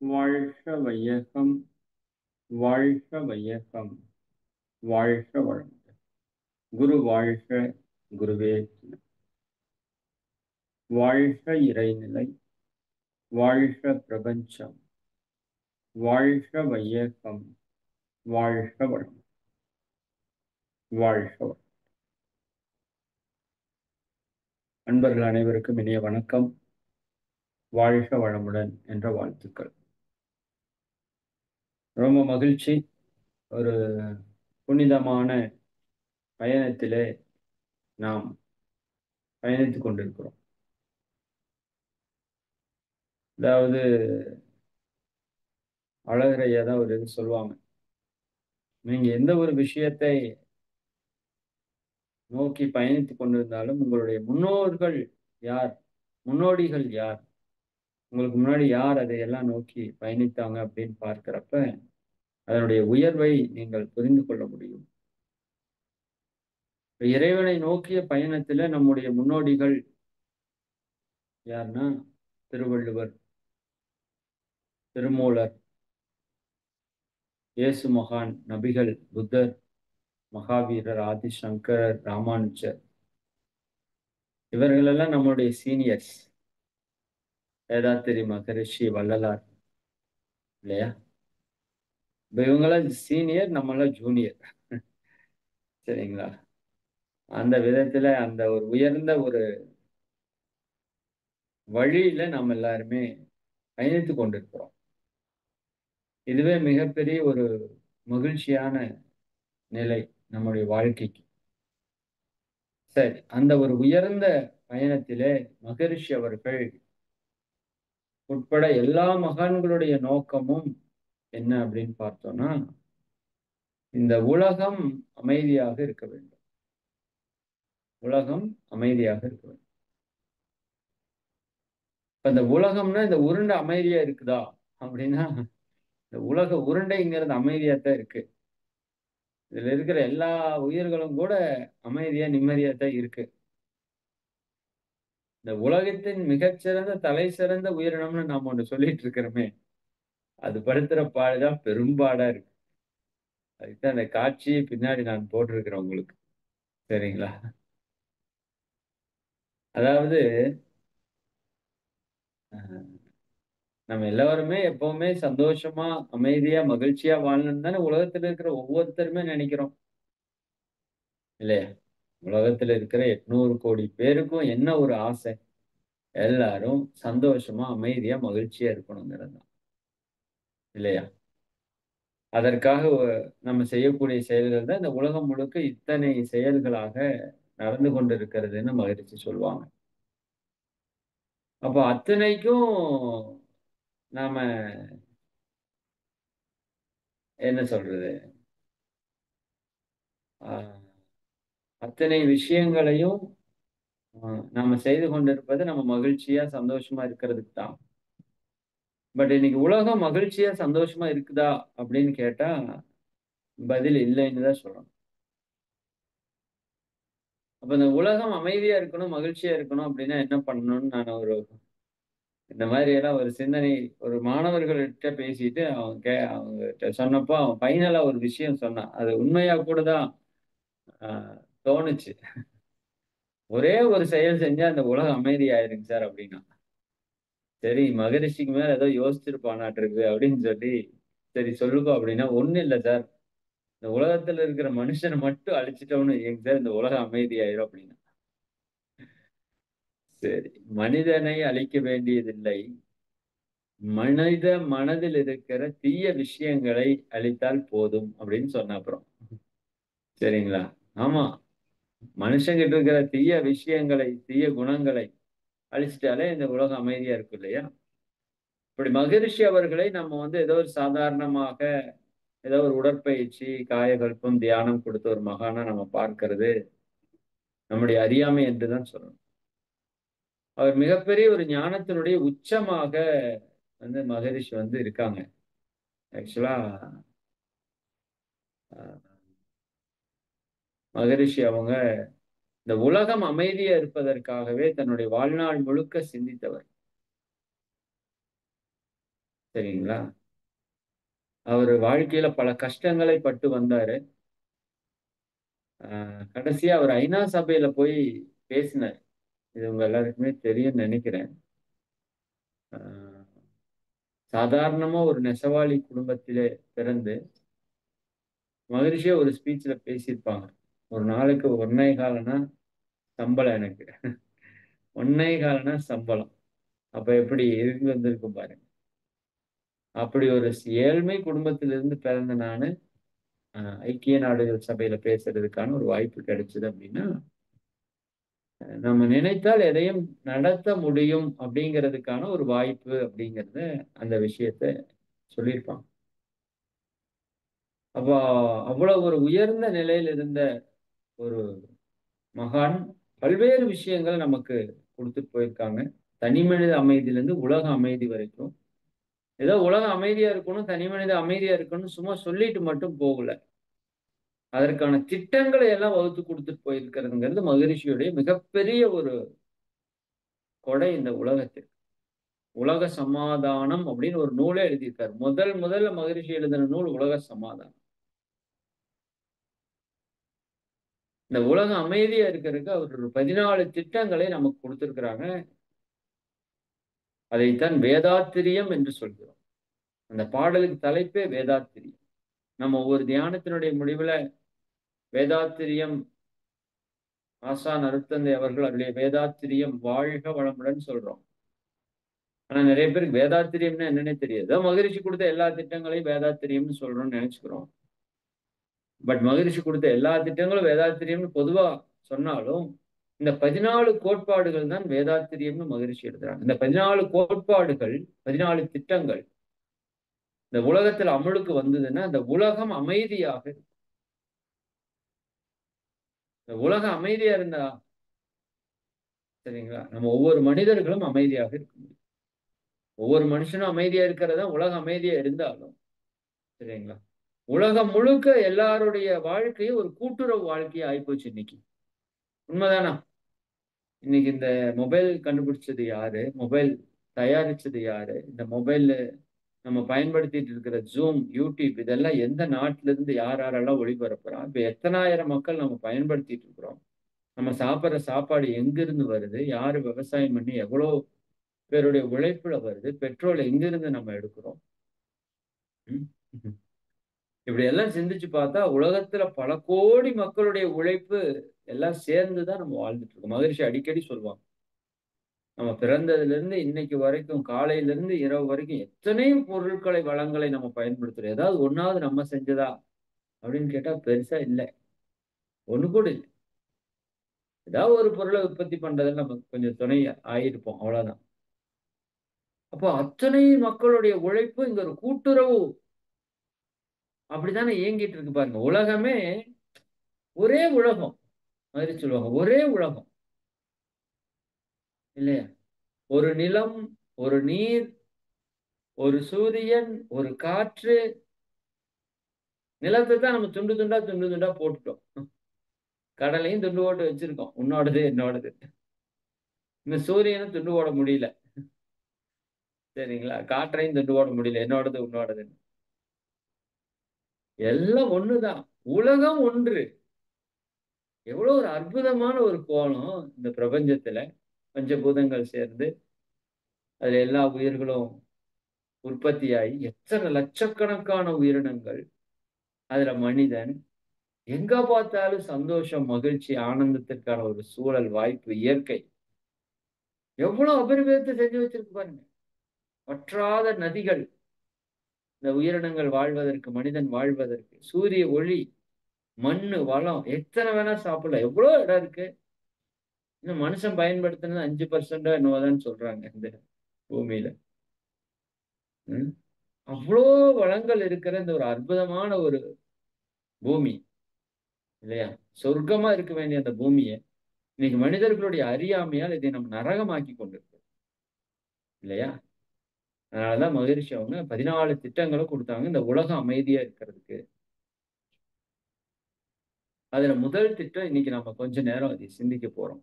வாழ்க வையகம், வாழ்க வையகம், வாழ்க வளமுடன். குரு வாழ்க, குருவே துணை. வாழ்க இறைநிலை, வாழ்க பிரபஞ்சம், வாழ்க வையகம், வாழ்க வளம், வாழ்க வளம். அன்பர்கள் அனைவருக்கும் இனிய வணக்கம். வாழ்க வளமுடன் என்ற வாழ்த்துக்கள். ரொம்ப மகிழ்ச்சி. ஒரு புனிதமான பயணத்திலே நாம் பயணித்துக் கொண்டிருக்கிறோம். அதாவது அழகரையா தான் ஒரு இது சொல்லுவாங்க, நீங்க எந்த ஒரு விஷயத்தை நோக்கி பயணித்துக் கொண்டிருந்தாலும் உங்களுடைய முன்னோர்கள் யார், முன்னோடிகள் யார், உங்களுக்கு முன்னாடி யார் அதையெல்லாம் நோக்கி பயணித்தாங்க அப்படின்னு பார்க்கிறப்ப அதனுடைய உயர்வை நீங்கள் புரிந்து கொள்ள முடியும். இறைவனை நோக்கிய பயணத்துல நம்முடைய முன்னோடிகள் யாருன்னா திருவள்ளுவர், திருமூலர், இயேசு மகான், நபிகள், புத்தர், மகாவீரர், ஆதிசங்கரர், ராமானுஜர், இவர்களெல்லாம் நம்மளுடைய சீனியர்ஸ். வேதாத்திரி மகரிஷி, வள்ளலார், இல்லையா? இப்ப இவங்கெல்லாம் சீனியர், நம்மளாம் ஜூனியர். சரிங்களா? அந்த விதத்துல அந்த ஒரு உயர்ந்த ஒரு வழியில நம்ம எல்லாருமே பயணித்துக் கொண்டிருக்கிறோம். இதுவே மிகப்பெரிய ஒரு மகிழ்ச்சியான நிலை நம்முடைய வாழ்க்கைக்கு. சரி, அந்த ஒரு உயர்ந்த பயணத்திலே மகரிஷி அவர்கள் உட்பட எல்லா மகான்களுடைய நோக்கமும் என்ன அப்படின்னு பார்த்தோம்னா, இந்த உலகம் அமைதியாக இருக்க வேண்டும். உலகம் அமைதியாக இருக்க வேண்டும். அந்த உலகம்னா இந்த உருண்டை அமைதியா இருக்குதா அப்படின்னா, இந்த உலக உருண்டைங்கிறது அமைதியா தான் இருக்கு. இதுல இருக்கிற எல்லா உயிர்களும் கூட அமைதியா நிம்மதியா தான் இருக்கு. இந்த உலகத்தின் மிகச்சிறந்த தலை சிறந்த உயிரினம்னு நாம ஒண்ணு சொல்லிட்டு இருக்கிறோமே, அது படுத்துற பாடுதான் பெரும்பாடா இருக்கு. அதுக்குதான் அந்த காட்சியை பின்னாடி நான் போட்டிருக்கிறேன் உங்களுக்கு. சரிங்களா? அதாவது நம்ம எல்லாருமே எப்பவுமே சந்தோஷமா, அமைதியா, மகிழ்ச்சியா வாழணும்னு தானே உலகத்துல இருக்கிற ஒவ்வொருத்தருமே நினைக்கிறோம், இல்லையா? உலகத்துல இருக்கிற 800 கோடி பேருக்கும் என்ன ஒரு ஆசை? எல்லாரும் சந்தோஷமா, அமைதியா, மகிழ்ச்சியா இருக்கணுங்கிறது தான், இல்லையா? அதற்காக நம்ம செய்யக்கூடிய செயல்கள் தான் இந்த உலகம் முழுக்க இத்தனை செயல்களாக நடந்து கொண்டிருக்கிறதுன்னு மகிழ்ச்சி சொல்லுவாங்க. அப்போ அத்தனைக்கும் நாம என்ன சொல்றது? ஆஹ் அத்தனை விஷயங்களையும் நாம செய்து கொண்டிருப்பது நம்ம மகிழ்ச்சியா, சந்தோஷமா இருக்கிறதுக்கு தான். பட் இன்னைக்கு உலகம் மகிழ்ச்சியா, சந்தோஷமா இருக்குதா அப்படின்னு கேட்டா பதில் இல்லைன்னு தான் சொல்லணும். அப்ப இந்த உலகம் அமைதியா இருக்கணும், மகிழ்ச்சியா இருக்கணும் அப்படின்னா என்ன பண்ணணும்னு நான் இந்த மாதிரி எல்லாம் ஒரு சிந்தனை ஒரு மாணவர்கள்கிட்ட பேசிட்டு அவங்ககிட்ட சொன்னப்போ அவன் ஃபைனலா ஒரு விஷயம் சொன்னான். அது உண்மையா கூட தான் தோணுச்சு. ஒரே ஒரு செயல் செஞ்சா அந்த உலகம் அமைதியாயிருங்க சார் அப்படின்னா. சரி, மகரிஷிக்கு மேல ஏதோ யோசிச்சிருப்பானாட்டிருக்கு அப்படின்னு சொல்லி, சரி சொல்லுப்பா அப்படின்னா, ஒண்ணும் இல்ல சார், இந்த உலகத்துல இருக்கிற மனுஷனை மட்டும் அழிச்சிட்டோம்னு வைங்க சார், இந்த உலகம் அமைதியாயிரும் அப்படின்னா. சரி, மனிதனை அழிக்க வேண்டியதில்லை, மனித மனதில் இருக்கிற தீய விஷயங்களை அழித்தால் போதும் அப்படின்னு சொன்ன அப்புறம். சரிங்களா? ஆமா, மனுஷங்கிட்ட இருக்கிற தீய விஷயங்களை, தீய குணங்களை அழிச்சிட்டாலே இந்த உலகம் அமைதியா இருக்கும், இல்லையா? இப்படி மகரிஷி அவர்களை நம்ம ஏதோ ஒரு சாதாரணமாக ஏதோ ஒரு உடற்பயிற்சி, காயகல்பம், தியானம் கொடுத்த ஒரு மகானா நம்ம பார்க்கிறது நம்முடைய அறியாமை என்றுதான் சொல்லணும். அவர் மிகப்பெரிய ஒரு ஞானத்தினுடைய உச்சமாக மகரிஷி இருக்காங்க. ஆக்சுவலா மகரிஷி அவங்க இந்த உலகம் அமைதியா இருப்பதற்காகவே தன்னுடைய வாழ்நாள் முழுக்க சிந்தித்தவர். சரிங்களா? அவரு வாழ்க்கையில பல கஷ்டங்களை பட்டு வந்தாரு. கடைசியா அவர் ஐநா சபையில போய் பேசினார். இது உங்க எல்லாருக்குமே தெரியும்னு நெனைக்கிறேன். அ சாதாரணமா ஒரு நெசவாளி குடும்பத்திலே பிறந்து, மகரிஷியே ஒரு ஸ்பீச்ல பேசியிருப்பாங்க. ஒரு நாளைக்கு 1 1/4 அணா சம்பளம் எனக்கு. 1 1/4 அணா சம்பளம். அப்ப எப்படி இருந்து வந்திருக்கும் பாருங்க. அப்படி ஒரு ஏழ்மை குடும்பத்திலிருந்து பிறந்த நானு, அ ஐக்கிய நாடுகள் சபையில பேசுறதுக்கான ஒரு வாய்ப்பு கிடைச்சது அப்படின்னா, நம்ம நினைத்தால் எதையும் நடத்த முடியும் அப்படிங்கிறதுக்கான ஒரு வாய்ப்பு அப்படிங்கிறத அந்த விஷயத்த சொல்லியிருப்பாங்க. அப்போ அவ்வளவு ஒரு உயர்ந்த நிலையில இருந்த ஒரு மகான் பல்வேறு விஷயங்கள் நமக்கு குடுத்துட்டு போயிருக்காங்க. தனிமனித அமைதியிலிருந்து உலக அமைதி வரைக்கும். ஏதோ உலகம் அமைதியா இருக்கணும், தனி மனித அமைதியா இருக்கணும்னு சும்மா சொல்லிட்டு மட்டும் போகல. அதற்கான திட்டங்களை எல்லாம் வகுத்து குடுத்துட்டு போயிருக்கிறதுங்கிறது மகரிஷியுடைய மிகப்பெரிய ஒரு கொடை இந்த உலகத்திற்கு. உலக சமாதானம் அப்படின்னு ஒரு நூலே எழுதியிருக்காரு. முதல்ல மகரிஷி எழுதின நூல் உலக சமாதானம். இந்த உலகம் அமைதியா இருக்கிறதுக்கு அவர் ஒரு 14 திட்டங்களை நமக்கு குடுத்திருக்கிறாங்க. அதைத்தான் வேதாத்திரியம் என்று சொல்கிறோம். அந்த பாடலுக்கு தலைப்பே வேதாத்திரியம். நம்ம ஒவ்வொரு தியானத்தினுடைய முடிவுல வேதாத்திரியம் ஆசான் அருட்தந்தை அவர்கள் அருளிய வேதாத்திரியம் வாழ்க வளமுடன் சொல்றோம். ஆனா நிறைய பேருக்கு வேதாத்திரியம்னா என்னன்னே தெரியாது. அதான் மகரிஷி குடுத்த எல்லா திட்டங்களையும் வேதாத்திரியம்னு சொல்றோம்னு நெனைச்சுக்கிறோம். பட் மகரிஷி குடுத்த எல்லா திட்டங்களும் வேதாத்திரியம்னு பொதுவா சொன்னாலும், இந்த 14 கோட்பாடுகள் தான் வேதாத்திரியம்னு மகரிஷி எழுதுறாங்க. இந்த 14 கோட்பாடுகள், 14 திட்டங்கள் இந்த உலகத்துல அமலுக்கு வந்ததுன்னா, இந்த உலகம் அமைதியாக இருக்கும். இந்த உலகம் அமைதியா இருந்தா சரிங்களா? நம்ம ஒவ்வொரு மனிதர்களும் அமைதியாக இருக்க முடியும். ஒவ்வொரு மனுஷனும் அமைதியா இருக்கிறது தான் உலகம் அமைதியா இருந்தாலும், சரிங்களா? உலகம் முழுக்க எல்லாருடைய வாழ்க்கையும் ஒரு கூட்டுறவு வாழ்க்கையா ஆயிப்போச்சு இன்னைக்கு. உண்மைதானா? இன்னைக்கு இந்த மொபைல் கண்டுபிடிச்சது யாரு? மொபைல் தயாரிச்சது யாரு? இந்த மொபைல்ல நம்ம பயன்படுத்திட்டு இருக்கிற Zoom, YouTube இதெல்லாம் எந்த நாட்டுல இருந்து யார் யாரெல்லாம் ஒளிபரப்புறா? இப்ப எத்தனாயிரம் மக்கள் நம்ம பயன்படுத்திட்டு இருக்கிறோம். நம்ம சாப்பிடுற சாப்பாடு எங்கிருந்து வருது? யாரு விவசாயம் பண்ணி எவ்வளோ பேருடைய உழைப்புல வருது? பெட்ரோல் எங்கிருந்து நம்ம எடுக்கிறோம்? ம். இப்படி எல்லாம் சிந்திச்சு பார்த்தா, உலகத்துல பல கோடி மக்களுடைய உழைப்பு எல்லாம் சேர்ந்து தான் நம்ம வாழ்ந்துட்டு இருக்கோம். மகரிஷி அடிக்கடி சொல்லுவாங்க. நம்ம பிறந்ததிலிருந்து இன்னைக்கு வரைக்கும், காலையிலிருந்து இரவு வரைக்கும் எத்தனையோ பொருட்களை, வளங்களை நம்ம பயன்படுத்துறோம். ஏதாவது ஒண்ணாவது நம்ம செஞ்சதா? அப்படின்னு கேட்டா பெருசா இல்ல. ஒண்ணு கூட இல்ல. ஏதாவது ஒரு பொருள உற்பத்தி பண்றதுல நம்ம கொஞ்சம் துணை ஆயிருப்போம். அவ்வளவுதான். அப்போ அத்தனை மக்களுடைய உழைப்பு இங்க ஒரு கூட்டுறவு அப்படித்தானே இயங்கிட்டு இருக்கு பாருங்க. உலகமே ஒரே உலகம். மாதிரி சொல்லுவாங்க. ஒரே உலகம். இல்லையா? ஒரு நிலம், ஒரு நீர், ஒரு சூரியன், ஒரு காற்று. நிலத்த தான் நம்ம துண்டு துண்டா, துண்டு துண்டா போட்டுட்டோம். கடலையும் துண்டு போட்டு வச்சிருக்கோம். உன்னோடது, என்னோடது. இந்த சூரியன துண்டு போட முடியல. சரிங்களா? காற்றையும் துண்டு போட முடியல. என்னோடது, உன்னோடதுன்னு. எல்லாம் ஒண்ணுதான். உலகம் ஒன்று. எவ்வளவு ஒரு அற்புதமான ஒரு கோலம் இந்த பிரபஞ்சத்துல. பஞ்சபூதங்கள் சேர்ந்து, அதுல எல்லா உயிர்களும் உற்பத்தியாகி, எத்தனை லட்சக்கணக்கான உயிரினங்கள். அதுல மனிதன். எங்க பார்த்தாலும் சந்தோஷம், மகிழ்ச்சி, ஆனந்தத்திற்கான ஒரு சூழல், வாய்ப்பு, இயற்கை. எவ்வளவு அபரிமிதத்தை செஞ்சு வச்சிருக்கு பாருங்க. வற்றாத நதிகள். இந்த உயிரினங்கள் வாழ்வதற்கு, மனிதன் வாழ்வதற்கு. சூரிய ஒளி, மண்ணு, வளம் எத்தனை வேணா சாப்பிடலாம். எவ்வளவு இடம் இருக்கு. இன்னும் மனுஷன் பயன்படுத்தினது 5% என்னவோதான் சொல்றாங்க இந்த பூமியில. ம். அவ்வளோ வளங்கள் இருக்கிற இந்த ஒரு அற்புதமான ஒரு பூமி இல்லையா? சொர்க்கமா இருக்க வேண்டிய அந்த பூமியை இன்னைக்கு மனிதர்களுடைய அறியாமையால் இதை நம்ம நரகமாக்கி கொண்டிருக்கோம் இல்லையா? அதனாலதான் மகரிஷி அவங்க 14 திட்டங்களும் கொடுத்தாங்க இந்த உலகம் அமைதியா இருக்கிறதுக்கு. அதுல முதல் திட்டம் இன்னைக்கு நம்ம கொஞ்ச நேரம் அதை சிந்திக்க போறோம்.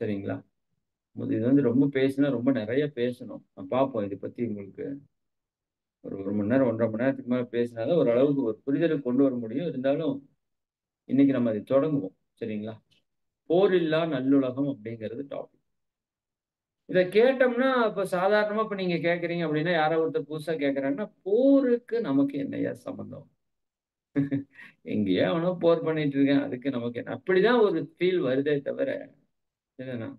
சரிங்களா? இது வந்து ரொம்ப பேசினா ரொம்ப நிறைய பேசணும். பார்ப்போம் இதை பத்தி உங்களுக்கு ஒரு மணி நேரம் 1.5 மணி நேரத்துக்கு மேல பேசினாதான் ஓரளவுக்கு ஒரு புரிதலை கொண்டு வர முடியும். இருந்தாலும் இன்னைக்கு நம்ம அதை தொடங்குவோம். சரிங்களா? போரில்லா நல்லுலகம் அப்படிங்கிறது டாபிக். இத கேட்டோம்னா, இப்ப சாதாரணமா இப்ப நீங்க கேட்கறீங்க அப்படின்னா, யாரோ ஒருத்தர் புதுசா கேட்கறாங்கன்னா, போருக்கு நமக்கு என்னய்யா சம்மந்தம்? எங்கேயோ அவனோ போர் பண்ணிட்டு இருக்கான். அதுக்கு நமக்கு என்ன? அப்படிதான் ஒரு ஃபீல் வருதே தவிர, என்னன்னா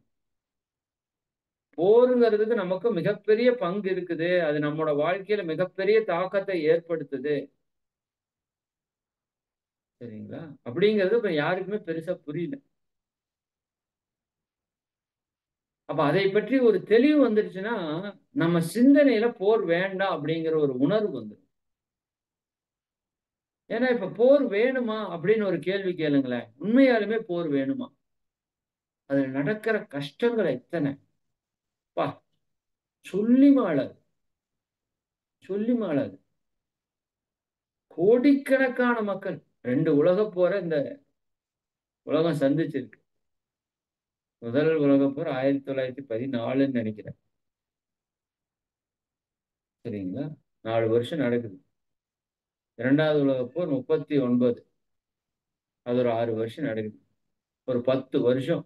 போருங்கிறதுக்கு நமக்கு மிகப்பெரிய பங்கு இருக்குது. அது நம்மோட வாழ்க்கையில மிகப்பெரிய தாக்கத்தை ஏற்படுத்துது. சரிங்களா? அப்படிங்கிறது இப்ப யாருக்குமே பெருசா புரியல. அப்ப அதை பற்றி ஒரு தெளிவு வந்துருச்சுன்னா, நம்ம சிந்தனையில போர் வேண்டாம் அப்படிங்கிற ஒரு உணர்வு வந்துரும். ஏன்னா இப்ப போர் வேணுமா? அப்படின்னு ஒரு கேள்வி கேளுங்களேன். உண்மையாலுமே போர் வேணுமா? அதுல நடக்கிற கஷ்டங்கள் எத்தன? அப்பா! சொல்லி மாளாது. சொல்லி மாளாது. கோடிக்கணக்கான மக்கள் 2 உலகப் போர இந்த உலகம் சந்திச்சிருக்கு. முதல் உலகப் போர் 1914ன்னு நெனைக்கிறேன். சரிங்களா? 4 வருஷம் நடக்குது. 2வது உலகப் போர் 39. அது ஒரு 6 வருஷம் நடக்குது. ஒரு 10 வருஷம்.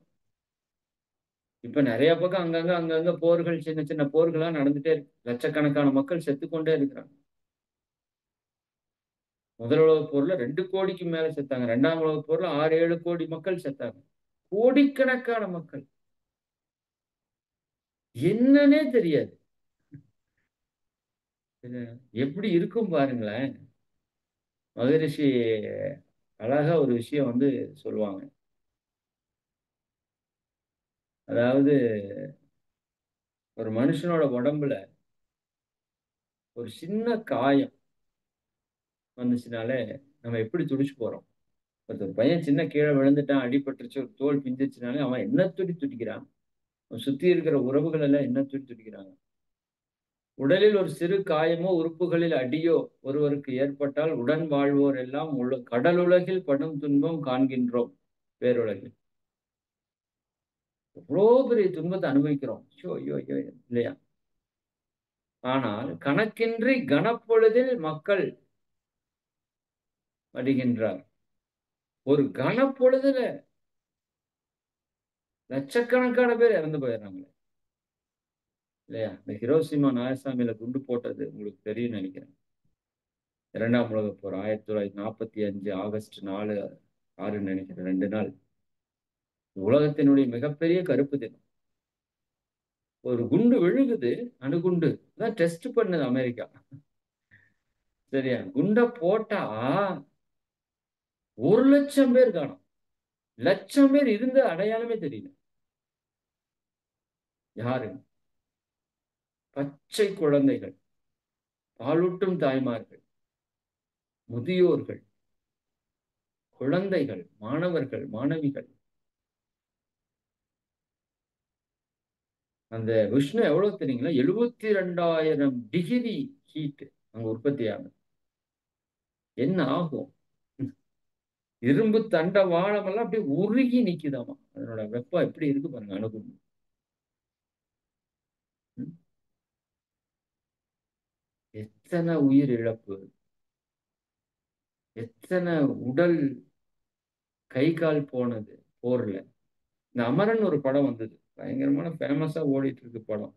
இப்ப நெறைய பக்கம் அங்கங்க போர்கள், சின்ன சின்ன போர்களா நடந்துட்டே இருக்கு. லட்சக்கணக்கான மக்கள் செத்துக்கொண்டே இருக்கிறாங்க. முதல் உலகப் போர்ல 2 கோடிக்கு மேல செத்தாங்க. 2ஆம் உலகப் போர்ல 6, 7 கோடி மக்கள் செத்தாங்க. கோடிக்கணக்கான மக்கள். என்னன்னே தெரியாது. இது எப்படி இருக்கும் பாருங்களேன். மகரிஷி அழகா ஒரு விஷயம் சொல்லுவாங்க. அதாவது ஒரு மனுஷனோட உடம்புல ஒரு சின்ன காயம் வந்துச்சுனாலே, நம்ம எப்படி துடிச்சு போறோம். ஒரு பையன் சின்ன கீழ விழுந்துட்டான், அடிபட்டுருச்சு, ஒரு தோல் பிஞ்சிருச்சுனாலே, அவன் என்ன துடிக்கிறான். அவன் சுத்தி இருக்கிற உறவுகள் எல்லாம் என்ன துடிக்கிறாங்க. உடலில் ஒரு சிறு காயமோ, உறுப்புகளில் அடியோ ஒருவருக்கு ஏற்பட்டால், உடன் வாழ்வோர் எல்லாம் கடலுலகில் படும் துன்பம் காண்கின்றோம். பேருலகில். எவ்வளோ பெரிய துன்பத்த அனுபவிக்கிறோம். ஐயோ! ஐயோ! ஐயோ! இல்லையா? ஆனால் கணக்கின்றி கணப்பொழுதில் மக்கள் மடிகின்றார். ஒரு கணப்பொழுதுல லட்சக்கணக்கான பேர் இறந்து போயிடுறாங்களே! இல்லையா? இந்த ஹிரோஷிமா, நாகசாமில குண்டு போட்டது உங்களுக்கு தெரியும்னு நெனைக்கிறேன். 2ஆம் உலகப் போர் 1945 ஆகஸ்ட் 4, 6ன்னு நெனைக்கிறேன். 2 நாள். உலகத்தினுடைய மிகப்பெரிய கருப்பு தினம். ஒரு குண்டு விழுகுது, அணுகுண்டு. அதான் டெஸ்ட் பண்ணுது அமெரிக்கா. சரியா? குண்ட போட்டா 1,00,000 பேர் காணோம். 1,00,000 பேர் இருந்த அடையாளமே தெரியல. யாரு? பச்சை குழந்தைகள், பாலூட்டும் தாய்மார்கள், முதியோர்கள், குழந்தைகள், மாணவர்கள், மாணவிகள். அந்த உஷ்ணம் எவ்வளவு தெரியுங்களா? 72,000 டிகிரி ஹீட் அங்க உற்பத்தி ஆகுது. என்ன ஆகும்? இரும்பு தண்டவாளம் எல்லாம் அப்படியே உருகி நிக்குதாமா. அதனோட வெப்பம் எப்படி இருக்கு பாருங்க அணுகுண்டு. ம். எத்தனை உயிர் இழப்பு, எத்தனை உடல் கை கால் போனது போர்ல. இந்த அமரன் ஒரு படம் வந்தது. பயங்கரமான ஃபேமஸா ஓடிட்டு இருக்கு படம்.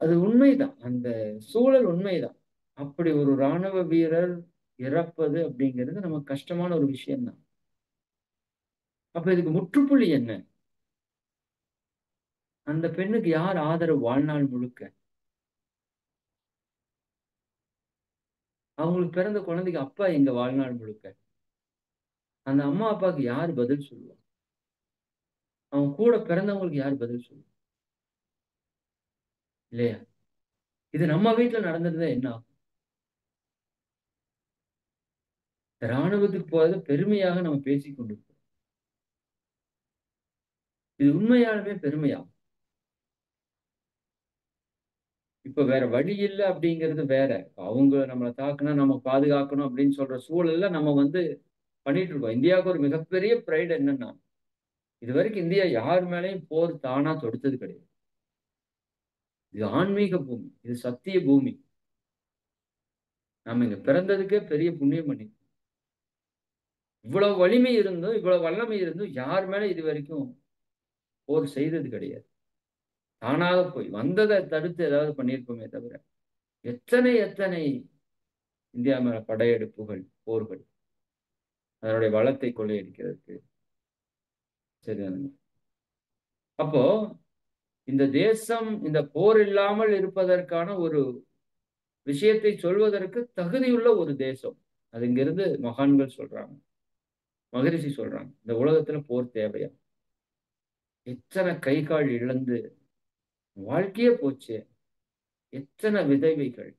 அது உண்மைதான். அந்த சூழல் உண்மைதான். அப்படி ஒரு ராணுவ வீரர் இறப்பது அப்படிங்கிறது நமக்கு கஷ்டமான ஒரு விஷயம் தான். அப்ப இதுக்கு முற்றுப்புள்ளி என்ன? அந்த பெண்ணுக்கு யார் ஆதரவு வாழ்நாள் முழுக்க? அவங்களுக்கு பிறந்த குழந்தைக்கு அப்பா எங்க வாழ்நாள் முழுக்க? அந்த அம்மா, அப்பாவுக்கு யார் பதில் சொல்லுவா? அவங்க கூட பிறந்தவங்களுக்கு யார் பதில் சொல்லுவா? இல்லையா? இது நம்ம வீட்ல நடந்திருந்தா என்ன ஆகும்? ராணுவத்துக்கு போறத பெருமையாக நம்ம பேசிக் கொண்டிருக்கோம். இது உண்மையாலுமே பெருமையா? இப்ப வேற வழி இல்ல அப்படிங்கிறது வேற. அவங்க நம்மள தாக்குனா நம்ம பாதுகாக்கணும் அப்படின்னு சொல்ற சூழல்ல நம்ம பண்ணிட்டு இருக்கோம். இந்தியாவுக்கு ஒரு மிகப்பெரிய பிரைடு என்னன்னா, இதுவரைக்கும் இந்தியா யார் மேலயும் போர் தானா தொடுத்தது கிடையாது. இது ஆன்மீக பூமி, இது சத்திய பூமி. நாம இங்க பிறந்ததுக்கே பெரிய புண்ணியம் பண்ணி. இவ்வளவு வலிமை இருந்தும், இவ்வளவு வல்லமை இருந்தும் யார் மேல இது வரைக்கும் போர் செய்தது கிடையாது. தானாக போய் வந்ததை தடுத்து ஏதாவது பண்ணியிருப்போமே தவிர, எத்தனை எத்தனை இந்தியா மேல படையெடுப்புகள், போர்கள், அதனுடைய வளத்தை கொள்ளையடிக்கிறதுக்கு. சரி, அப்போ இந்த தேசம் இந்த போர் இல்லாமல் இருப்பதற்கான ஒரு விஷயத்தை சொல்வதற்கு தகுதியுள்ள ஒரு தேசம். அது இங்கிருந்து மகான்கள் சொல்றாங்க, மகரிஷி சொல்றாங்க, இந்த உலகத்துல போர் தேவையா? எத்தனை கை கால் இழந்து வாழ்க்கையே போச்சு, எத்தனை விதவைகள்,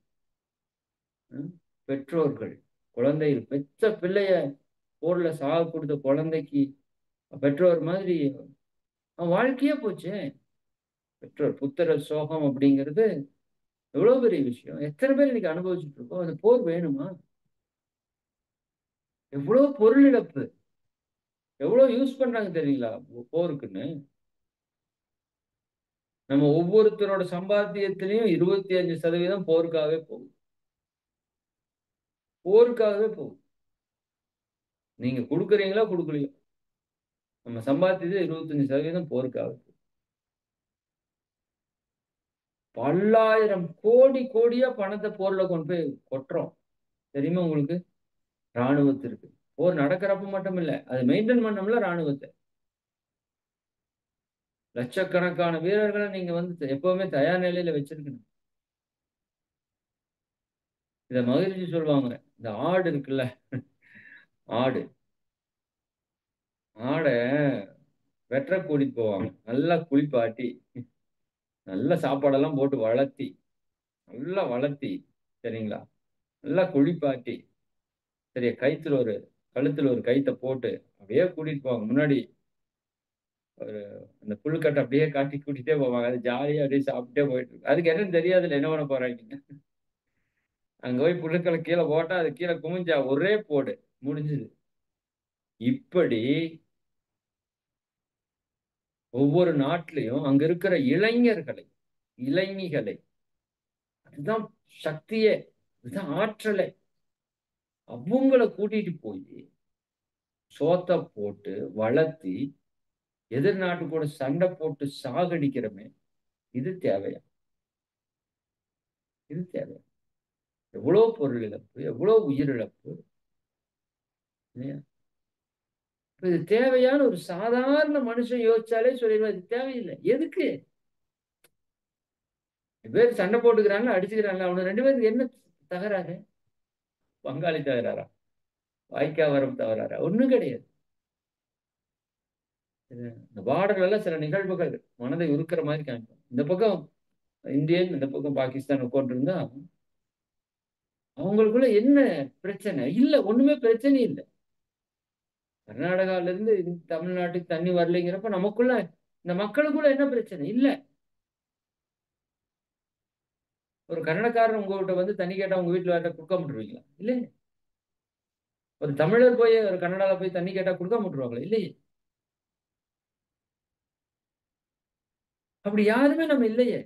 பெற்றோர்கள், குழந்தைகள், பெற்ற பிள்ளைய போர்ல சாக கொடுத்த குழந்தைக்கு பெற்றோர் மாதிரி அவன் வாழ்க்கையே போச்சு. பெற்றோர் புத்திர சோகம் அப்படிங்கிறது எவ்வளவு பெரிய விஷயம். எத்தனை பேர் இன்னைக்கு அனுபவிச்சுட்டு இருக்கோம். அந்த போர் வேணுமா? எவ்வளவு பொருள் இழப்பு, எவ்வளவு யூஸ் பண்றாங்க தெரியுங்களா போருக்குன்னு. நம்ம ஒவ்வொருத்தரோட சம்பாத்தியத்திலையும் 25% போருக்காகவே போகுது. போருக்காகவே போகுது. நீங்க கொடுக்குறீங்களா கொடுக்கலையோ, நம்ம சம்பாத்தியத்தில் 25% போருக்காக. பல்லாயிரம் கோடி கோடியா பணத்தை போர்ல கொண்டு போய் கொட்டுறோம். தெரியுமா உங்களுக்கு? ராணுவத்திற்கு போர் நடக்கிறப்ப மட்டும் இல்ல, அது மெயின்டைன் பண்ணோம்ல ராணுவத்தை. லட்சக்கணக்கான வீரர்களை நீங்க வந்து எப்பவுமே தயார் நிலையில வச்சிருக்கணும். இத மகிழ்ச்சி சொல்லுவாங்க, இந்த ஆடு இருக்குல்ல, ஆடு, ஆடை வெற்ற கூட்டிட்டு போவாங்க, நல்லா குளிப்பாட்டி, நல்ல சாப்பாடெல்லாம் போட்டு வளர்த்தி, நல்லா வளர்த்தி, சரிங்களா, நல்லா குளிப்பாட்டி, சரியா, கழுத்துல ஒரு கயித்தை போட்டு அப்படியே கூட்டிட்டு போவாங்க. முன்னாடி ஒரு அந்த புல்கட்டை அப்படியே காட்டி கூட்டிட்டே போவாங்க. அது ஜாலியா அப்படியே சாப்பிட்டே போயிட்டு இருக்கு. அதுக்கு என்னன்னு தெரியாதுல்ல என்ன பண்ண போறாங்க. அங்க போய் புல்லுக்களை கீழே போட்டா அது கீழே குமிஞ்சா ஒரே போடு, முடிஞ்சுது. இப்படி ஒவ்வொரு நாட்டிலையும் அங்க இருக்கிற இளைஞர்களை, இளைஞிகளை, அதுதான் சக்தியே, அதுதான் ஆற்றலை, அவங்கள கூட்டிட்டு போய் சோத்த போட்டு வளர்த்தி எதிர் நாட்டு கூட சண்டை போட்டு சாகடிக்கிறமே, இது தேவையா? இது தேவையா? எவ்வளவு பொருள் இழப்பு, எவ்வளவு உயிரிழப்பு இல்லையா? இது தேவையான ஒரு சாதாரண மனுஷன் யோசிச்சாலே சொல்லிடுவார், இது தேவையில்லை. எதுக்கு பேர் சண்டை போட்டுக்கிறாங்க, அடிச்சுக்கிறாங்க, அவனு ரெண்டு பேருக்கு என்ன தகராறு? பங்காளி தகராறா? வாய்க்கா வரம் தகராறா? ஒண்ணும் கிடையாது. இந்த பார்டர்ல எல்லாம் சில நிகழ்வுகள் மனதை உருக்கிற மாதிரி காமிக்கும். இந்த பக்கம் இந்தியன், இந்த பக்கம் பாகிஸ்தான் உட்காந்துருந்தா அவங்களுக்குள்ள என்ன பிரச்சனை இல்ல, ஒண்ணுமே பிரச்சனை இல்லை. கர்நாடகால இருந்து தமிழ்நாட்டுக்கு தண்ணி வரலைங்கிறப்ப நமக்குள்ள இந்த மக்களுக்குள்ள என்ன பிரச்சனை இல்ல. ஒரு கன்னடக்காரர் உங்ககிட்ட வந்து தண்ணி கேட்டா உங்க வீட்டுல வேற கொடுக்க முட்டுருவீங்களா? இல்லையே. ஒரு தமிழர் போய் ஒரு கன்னடால போய் தண்ணி கேட்டா கொடுக்க முட்டுருவாங்களா? இல்லையே. அப்படி யாருமே நம்ம இல்லையே.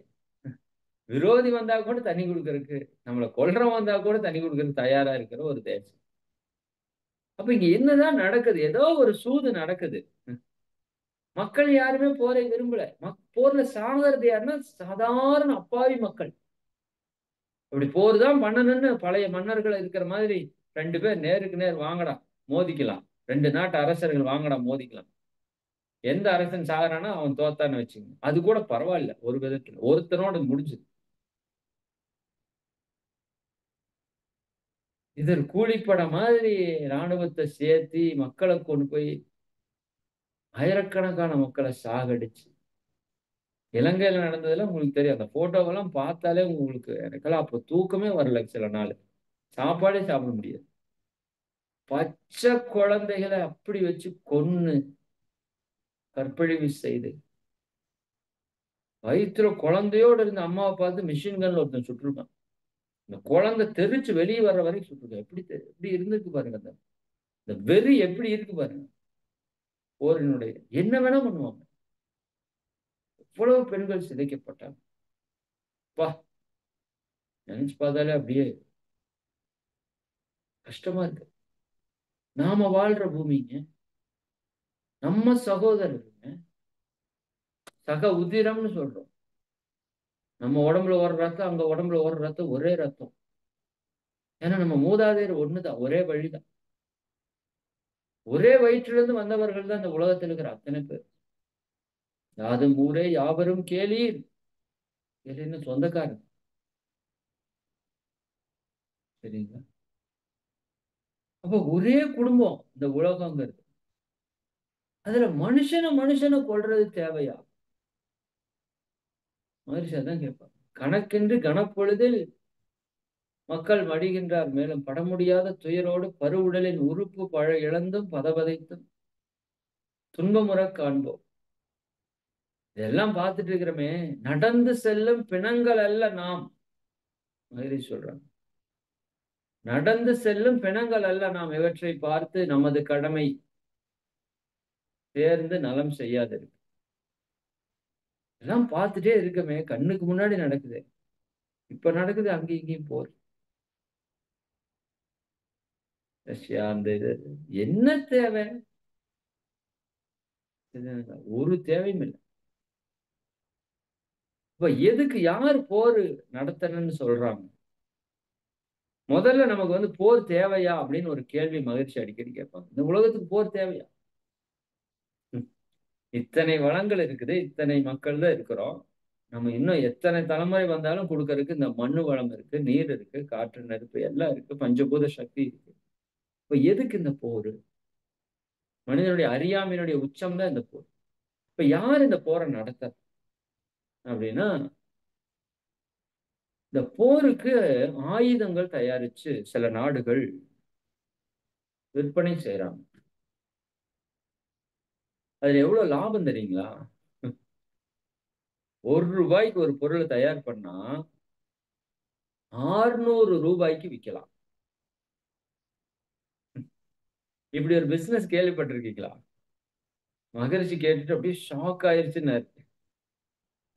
விரோதி வந்தா கூட தண்ணி கொடுக்கறதுக்கு, நம்மளை கொல்றவன் வந்தா கூட தண்ணி கொடுக்கறதுக்கு தயாரா இருக்கிற ஒரு தேசம். அப்ப இங்க என்னதான் நடக்குது? ஏதோ ஒரு சூது நடக்குது. மக்கள் யாருமே போரை விரும்பல. போர்ல சாகிறது யாருன்னா சாதாரண அப்பாவி மக்கள். அப்படி போர் தான் பண்ணணும்னு பழைய மன்னர்கள் இருக்கிற மாதிரி 2 பேர் நேருக்கு நேர் வாங்கடா மோதிக்கலாம், 2 நாட்டு அரசர்கள் வாங்கடா மோதிக்கலாம். எந்த அரசன் சாகுறானா அவன் தோத்தான்னு வச்சுங்க, அது கூட பரவாயில்ல. ஒரு விதத்துல ஒருத்தனோட முடிஞ்சுது. இது ஒரு கூலிப்பட மாதிரி ராணுவத்தை சேர்த்தி மக்களை கொண்டு போய் ஆயிரக்கணக்கான மக்களை சாகடிச்சு. இலங்கையில நடந்ததுல உங்களுக்கு தெரியும், அந்த போட்டோவெல்லாம் பார்த்தாலே உங்களுக்கு, எனக்கெல்லாம் அப்போ தூக்கமே வரல. சில நாள் சாப்பாடே சாப்பிட முடியாது. பச்சை குழந்தைகளை அப்படி வச்சு கொன்னு கற்பழிவு செய்து, வயிற்றுல குழந்தையோடு இருந்த அம்மாவை பார்த்து மிஷின் கன்ல ஒருத்தன் சுட்டிருக்கான். இந்த குழந்தை தெரிச்சு வெளியே வர்ற வரைக்கும் சுட்டிருக்கான். எப்படி இருந்திருக்கு பாருங்க, இந்த வெறி எப்படி இருக்கு பாருங்க. போரினுடைய என்ன வேணா பண்ணுவாங்க. எவ்வளவு பெண்கள் சிதைக்கப்பட்டாங்க. பா, நினைச்சு பார்த்தாலே அப்படியே கஷ்டமா இருக்கு. நாம வாழ்ற பூமிங்க, நம்ம சகோதரருங்க, சக உதிரம்னு சொல்றோம். நம்ம உடம்புல ஓடுற ரத்தம், அங்க உடம்புல ஓடுற ரத்தம் ஒரே ரத்தம். ஏன்னா நம்ம மூதாதையர் ஒண்ணுதான், ஒரே வழிதான். ஒரே வயிற்றிலிருந்து வந்தவர்கள் தான் இந்த உலகத்தில் இருக்கிற அத்தனை பேர். யாதும் ஊரே யாவரும் கேளீர், கேளீர்னு சொந்தக்காரன். சரிங்களா? அப்ப ஒரே குடும்பம் இந்த உலகங்கிறது. அதுல மனுஷனை கொல்றது தேவையா? மகரிஷி அதான் கேட்பார். கணக்கின்றி கனப்பொழுதில் மக்கள் மடிகின்றார், மேலும் பட முடியாத துயரோடு பருவுடலின் உறுப்பு பழ இழந்தும் பதபதைத்தும் துன்பமுறக் காண்போம். இதெல்லாம் பார்த்துட்டு இருக்கிறோமே, நடந்து செல்லும் பிணங்கள் அல்ல நாம். மகரிஷி சொல்றாங்க, நடந்து செல்லும் பிணங்கள் அல்ல நாம், இவற்றை பார்த்து நமது கடமை சேர்ந்து நலம் செய்யாது இருக்கு. எல்லாம் பார்த்துட்டே இருக்கமே, கண்ணுக்கு முன்னாடி நடக்குது. இப்ப நடக்குது, அங்கேயும் இங்கேயும் போர், ரஷ்யா அந்த இது. என்ன தேவை? ஒரு தேவையும் இல்லை. இப்ப எதுக்கு யார் போர் நடத்தணும்னு சொல்றாங்க? முதல்ல நமக்கு போர் தேவையா அப்படின்னு ஒரு கேள்வி மகிழ்ச்சி அடிக்கடி கேட்பாங்க. இந்த உலகத்துக்கு போர் தேவையா? இத்தனை வளங்கள் இருக்குது, இத்தனை மக்கள் தான் இருக்கிறோம். நம்ம இன்னும் எத்தனை தலைமுறை வந்தாலும் கொடுக்கறதுக்கு இந்த மண்ணு வளம் இருக்கு, நீர் இருக்கு, காற்று நெருப்பு எல்லாம் இருக்கு, பஞ்சபூத சக்தி இருக்கு. இப்ப எதுக்கு இந்த போர்? மனிதனுடைய அறியாமையினுடைய உச்சம் தான் இந்த போர். இப்ப யார் இந்த போரை நடத்த அப்படின்னா, இந்த போருக்கு ஆயுதங்கள் தயாரிச்சு சில நாடுகள் விற்பனை செய்யறாங்க. அதுல எவ்வளவு லாபம் தெரியுங்களா? ₹1 ஒரு பொருளை தயார் பண்ணா 600 விற்கலாம். இப்படி ஒரு பிசினஸ் கேள்விப்பட்டிருக்கீங்களா? மகரிஷி கேட்டுட்டு அப்படியே ஷாக் ஆயிருச்சுன்னாரு.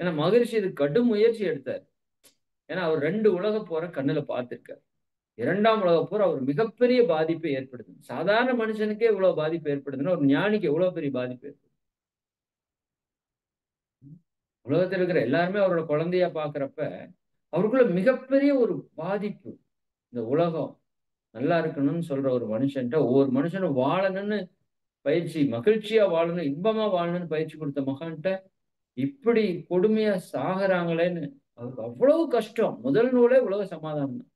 ஏன்னா மகரிஷி இது கடும் முயற்சி எடுத்தார். ஏன்னா அவர் 2 உலக போரை கண்ணுல பார்த்திருக்கார். 2ஆம் உலக போர் அவர் மிகப்பெரிய பாதிப்பை ஏற்படுது. சாதாரண மனுஷனுக்கே இவ்வளவு பாதிப்பு ஏற்படுதுன்னா ஒரு ஞானிக்கு எவ்வளவு பெரிய பாதிப்பு ஏற்படுது. உலகத்தில் இருக்கிற எல்லாருமே அவரோட குழந்தையா பாக்குறப்ப அவருக்குள்ள மிகப்பெரிய ஒரு பாதிப்பு. இந்த உலகம் நல்லா இருக்கணும்னு சொல்ற ஒரு மனுஷன்ட்ட, ஒவ்வொரு மனுஷனும் வாழணும்னு பயிற்சி, மகிழ்ச்சியா வாழணும், இன்பமா வாழணும்னு பயிற்சி கொடுத்த மகான்கிட்ட இப்படி கொடுமையா சாகுறாங்களேன்னு அவருக்கு அவ்வளவு கஷ்டம். முதல் நூலே உலக சமாதானம் தான்.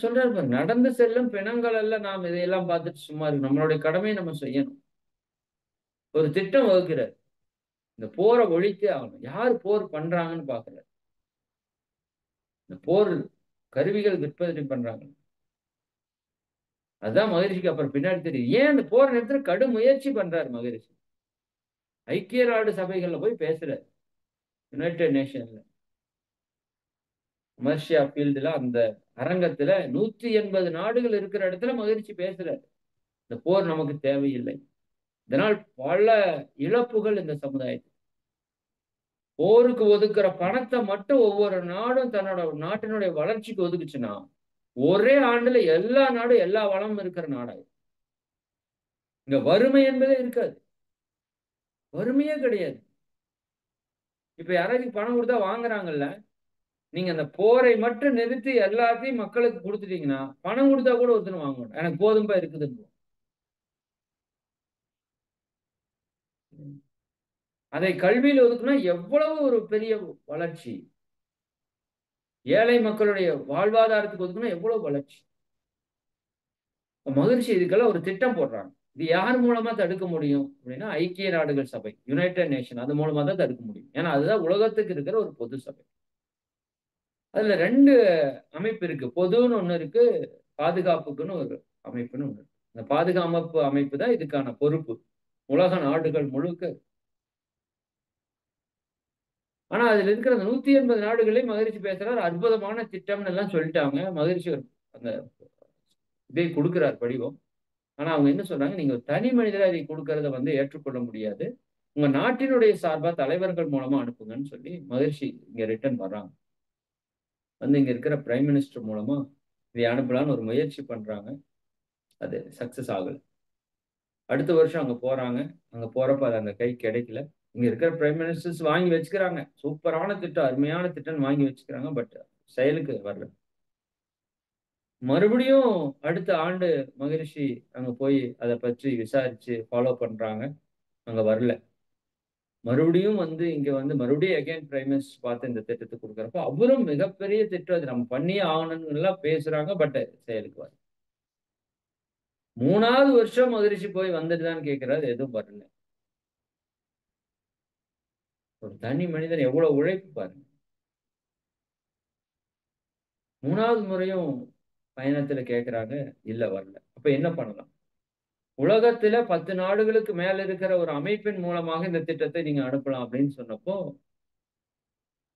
சொல்றாரு பாரு, நடந்து செல்லும் பிணங்கள் எல்லாம் நாம் இதையெல்லாம் பார்த்துட்டு சும்மா இருக்கு, நம்மளுடைய கடமையை நம்ம செய்யணும். ஒரு திட்டம் வகுக்கிறார், இந்த போரை ஒழித்தே ஆகணும். யார் போர் பண்றாங்கன்னு பாக்குறாரு. இந்த போர் கருவிகள் விற்பனை பண்றாங்க. அதுதான் மகரிஷிக்கு அப்புறம் பின்னாடி தெரியும் ஏன் அந்த போர் நேரத்துல கடும் முயற்சி பண்றாரு மகரிஷி. ஐக்கிய நாடு சபைகள்ல போய் பேசுறாரு, யுனைடெட் நேஷன்ல கமர்ஷியா ஃபீல்டுல அந்த அரங்கத்துல 180 நாடுகள் இருக்கிற இடத்துல மகிழ்ச்சி பேசுறாரு. இந்த போர் நமக்கு தேவையில்லை, இதனால் பல இழப்புகள் இந்த சமுதாயத்தில். போருக்கு ஒதுக்குற பணத்தை மட்டும் ஒவ்வொரு நாடும் தன்னோட நாட்டினுடைய வளர்ச்சிக்கு ஒதுக்குச்சுன்னா ஒரே ஆண்டுல எல்லா நாடும் எல்லா வளமும் இருக்கிற நாடாது. இங்க வறுமை என்பதே இருக்காது, வறுமையே கிடையாது. இப்ப யாராச்சும் பணம் கொடுத்தா வாங்குறாங்கல்ல, நீங்க அந்த போரை மட்டும் நிறுத்தி எல்லாத்தையும் மக்களுக்கு கொடுத்துட்டீங்கன்னா பணம் கொடுத்தா கூட ஒருத்தர் வாங்கணும், எனக்கு போதும்பா இருக்குதுன்னு. அதை கல்வியில் ஒதுக்குனா எவ்வளவு ஒரு பெரிய வளர்ச்சி. ஏழை மக்களுடைய வாழ்வாதாரத்துக்கு ஒதுக்குனா எவ்வளவு வளர்ச்சி. மகிழ்ச்சி இதுக்கெல்லாம் ஒரு திட்டம் போடுறாங்க. இது யார் மூலமா தடுக்க முடியும் அப்படின்னா ஐக்கிய நாடுகள் சபை, யுனைடெட் நேஷன், அது மூலமா தான் தடுக்க முடியும். ஏன்னா அதுதான் உலகத்துக்கு இருக்கிற ஒரு பொது சபை. அதுல 2 அமைப்பு இருக்கு, பொதுன்னு ஒண்ணு இருக்கு, பாதுகாப்புக்குன்னு ஒரு அமைப்புன்னு ஒண்ணு இருக்கு. இந்த பாதுகாப்பு அமைப்பு தான் இதுக்கான பொறுப்பு உலக நாடுகள் முழுக்க. ஆனா அதுல இருக்கிற அந்த 180 நாடுகளையும் மகிழ்ச்சி பேசுறாரு, அற்புதமான திட்டம்னு எல்லாம் சொல்லிட்டாங்க. மகிழ்ச்சி அந்த இதை கொடுக்கிறார் படிவம். ஆனா அவங்க என்ன சொல்றாங்க, நீங்க தனி மனிதரா இதை கொடுக்கறத ஏற்றுக்கொள்ள முடியாது, உங்க நாட்டினுடைய சார்பா தலைவர்கள் மூலமா அனுப்புங்கன்னு சொல்லி மகிழ்ச்சி இங்க ரிட்டர்ன் வர்றாங்க. வந்து இங்க இருக்கிற பிரைம் மினிஸ்டர் மூலமா இதை அனுப்பலான்னு ஒரு முயற்சி பண்றாங்க. அது சக்சஸ் ஆகல. அடுத்த வருஷம் அங்க போறாங்க. அங்க போறப்ப அது அந்த கை கிடைக்கல. இங்க இருக்கிற பிரைம் மினிஸ்டர்ஸ் வாங்கி வச்சுக்கிறாங்க. சூப்பரான திட்டம், அருமையான திட்டம்னு வாங்கி வச்சுக்கிறாங்க. பட் செயலுக்கு வரல. மறுபடியும் அடுத்த ஆண்டு மகரிஷி அங்க போய் அத பற்றி விசாரிச்சு ஃபாலோ பண்றாங்க. அங்க வரல. மறுபடியும் வந்து இங்க வந்து மறுபடியும் அகைன் பிரைம் மினிஸ்டர் பார்த்து இந்த திட்டத்த குடுக்குறப்போ, அவரும் மிகப்பெரிய திட்டம் இது நம்ம பண்ணியே ஆகணும்னு எல்லாம் பேசுறாங்க. பட் செயலுக்கு வரல. 3வது வருஷம் மகரிஷி போய் வந்துட்டுதான்னு கேட்கிறாரு. எதுவும் வரல. ஒரு தனி மனிதன் எவ்வளவு உழைப்பு பாருங்க. 3வது முறையும் பயணத்துல கேட்கிறாங்க. இல்ல வரல. அப்ப என்ன பண்ணலாம்? உலகத்துல 10 நாடுகளுக்கு மேல இருக்கிற ஒரு அமைப்பின் மூலமாக இந்த திட்டத்தை நீங்க அனுப்பலாம் அப்படின்னு சொன்னப்போ,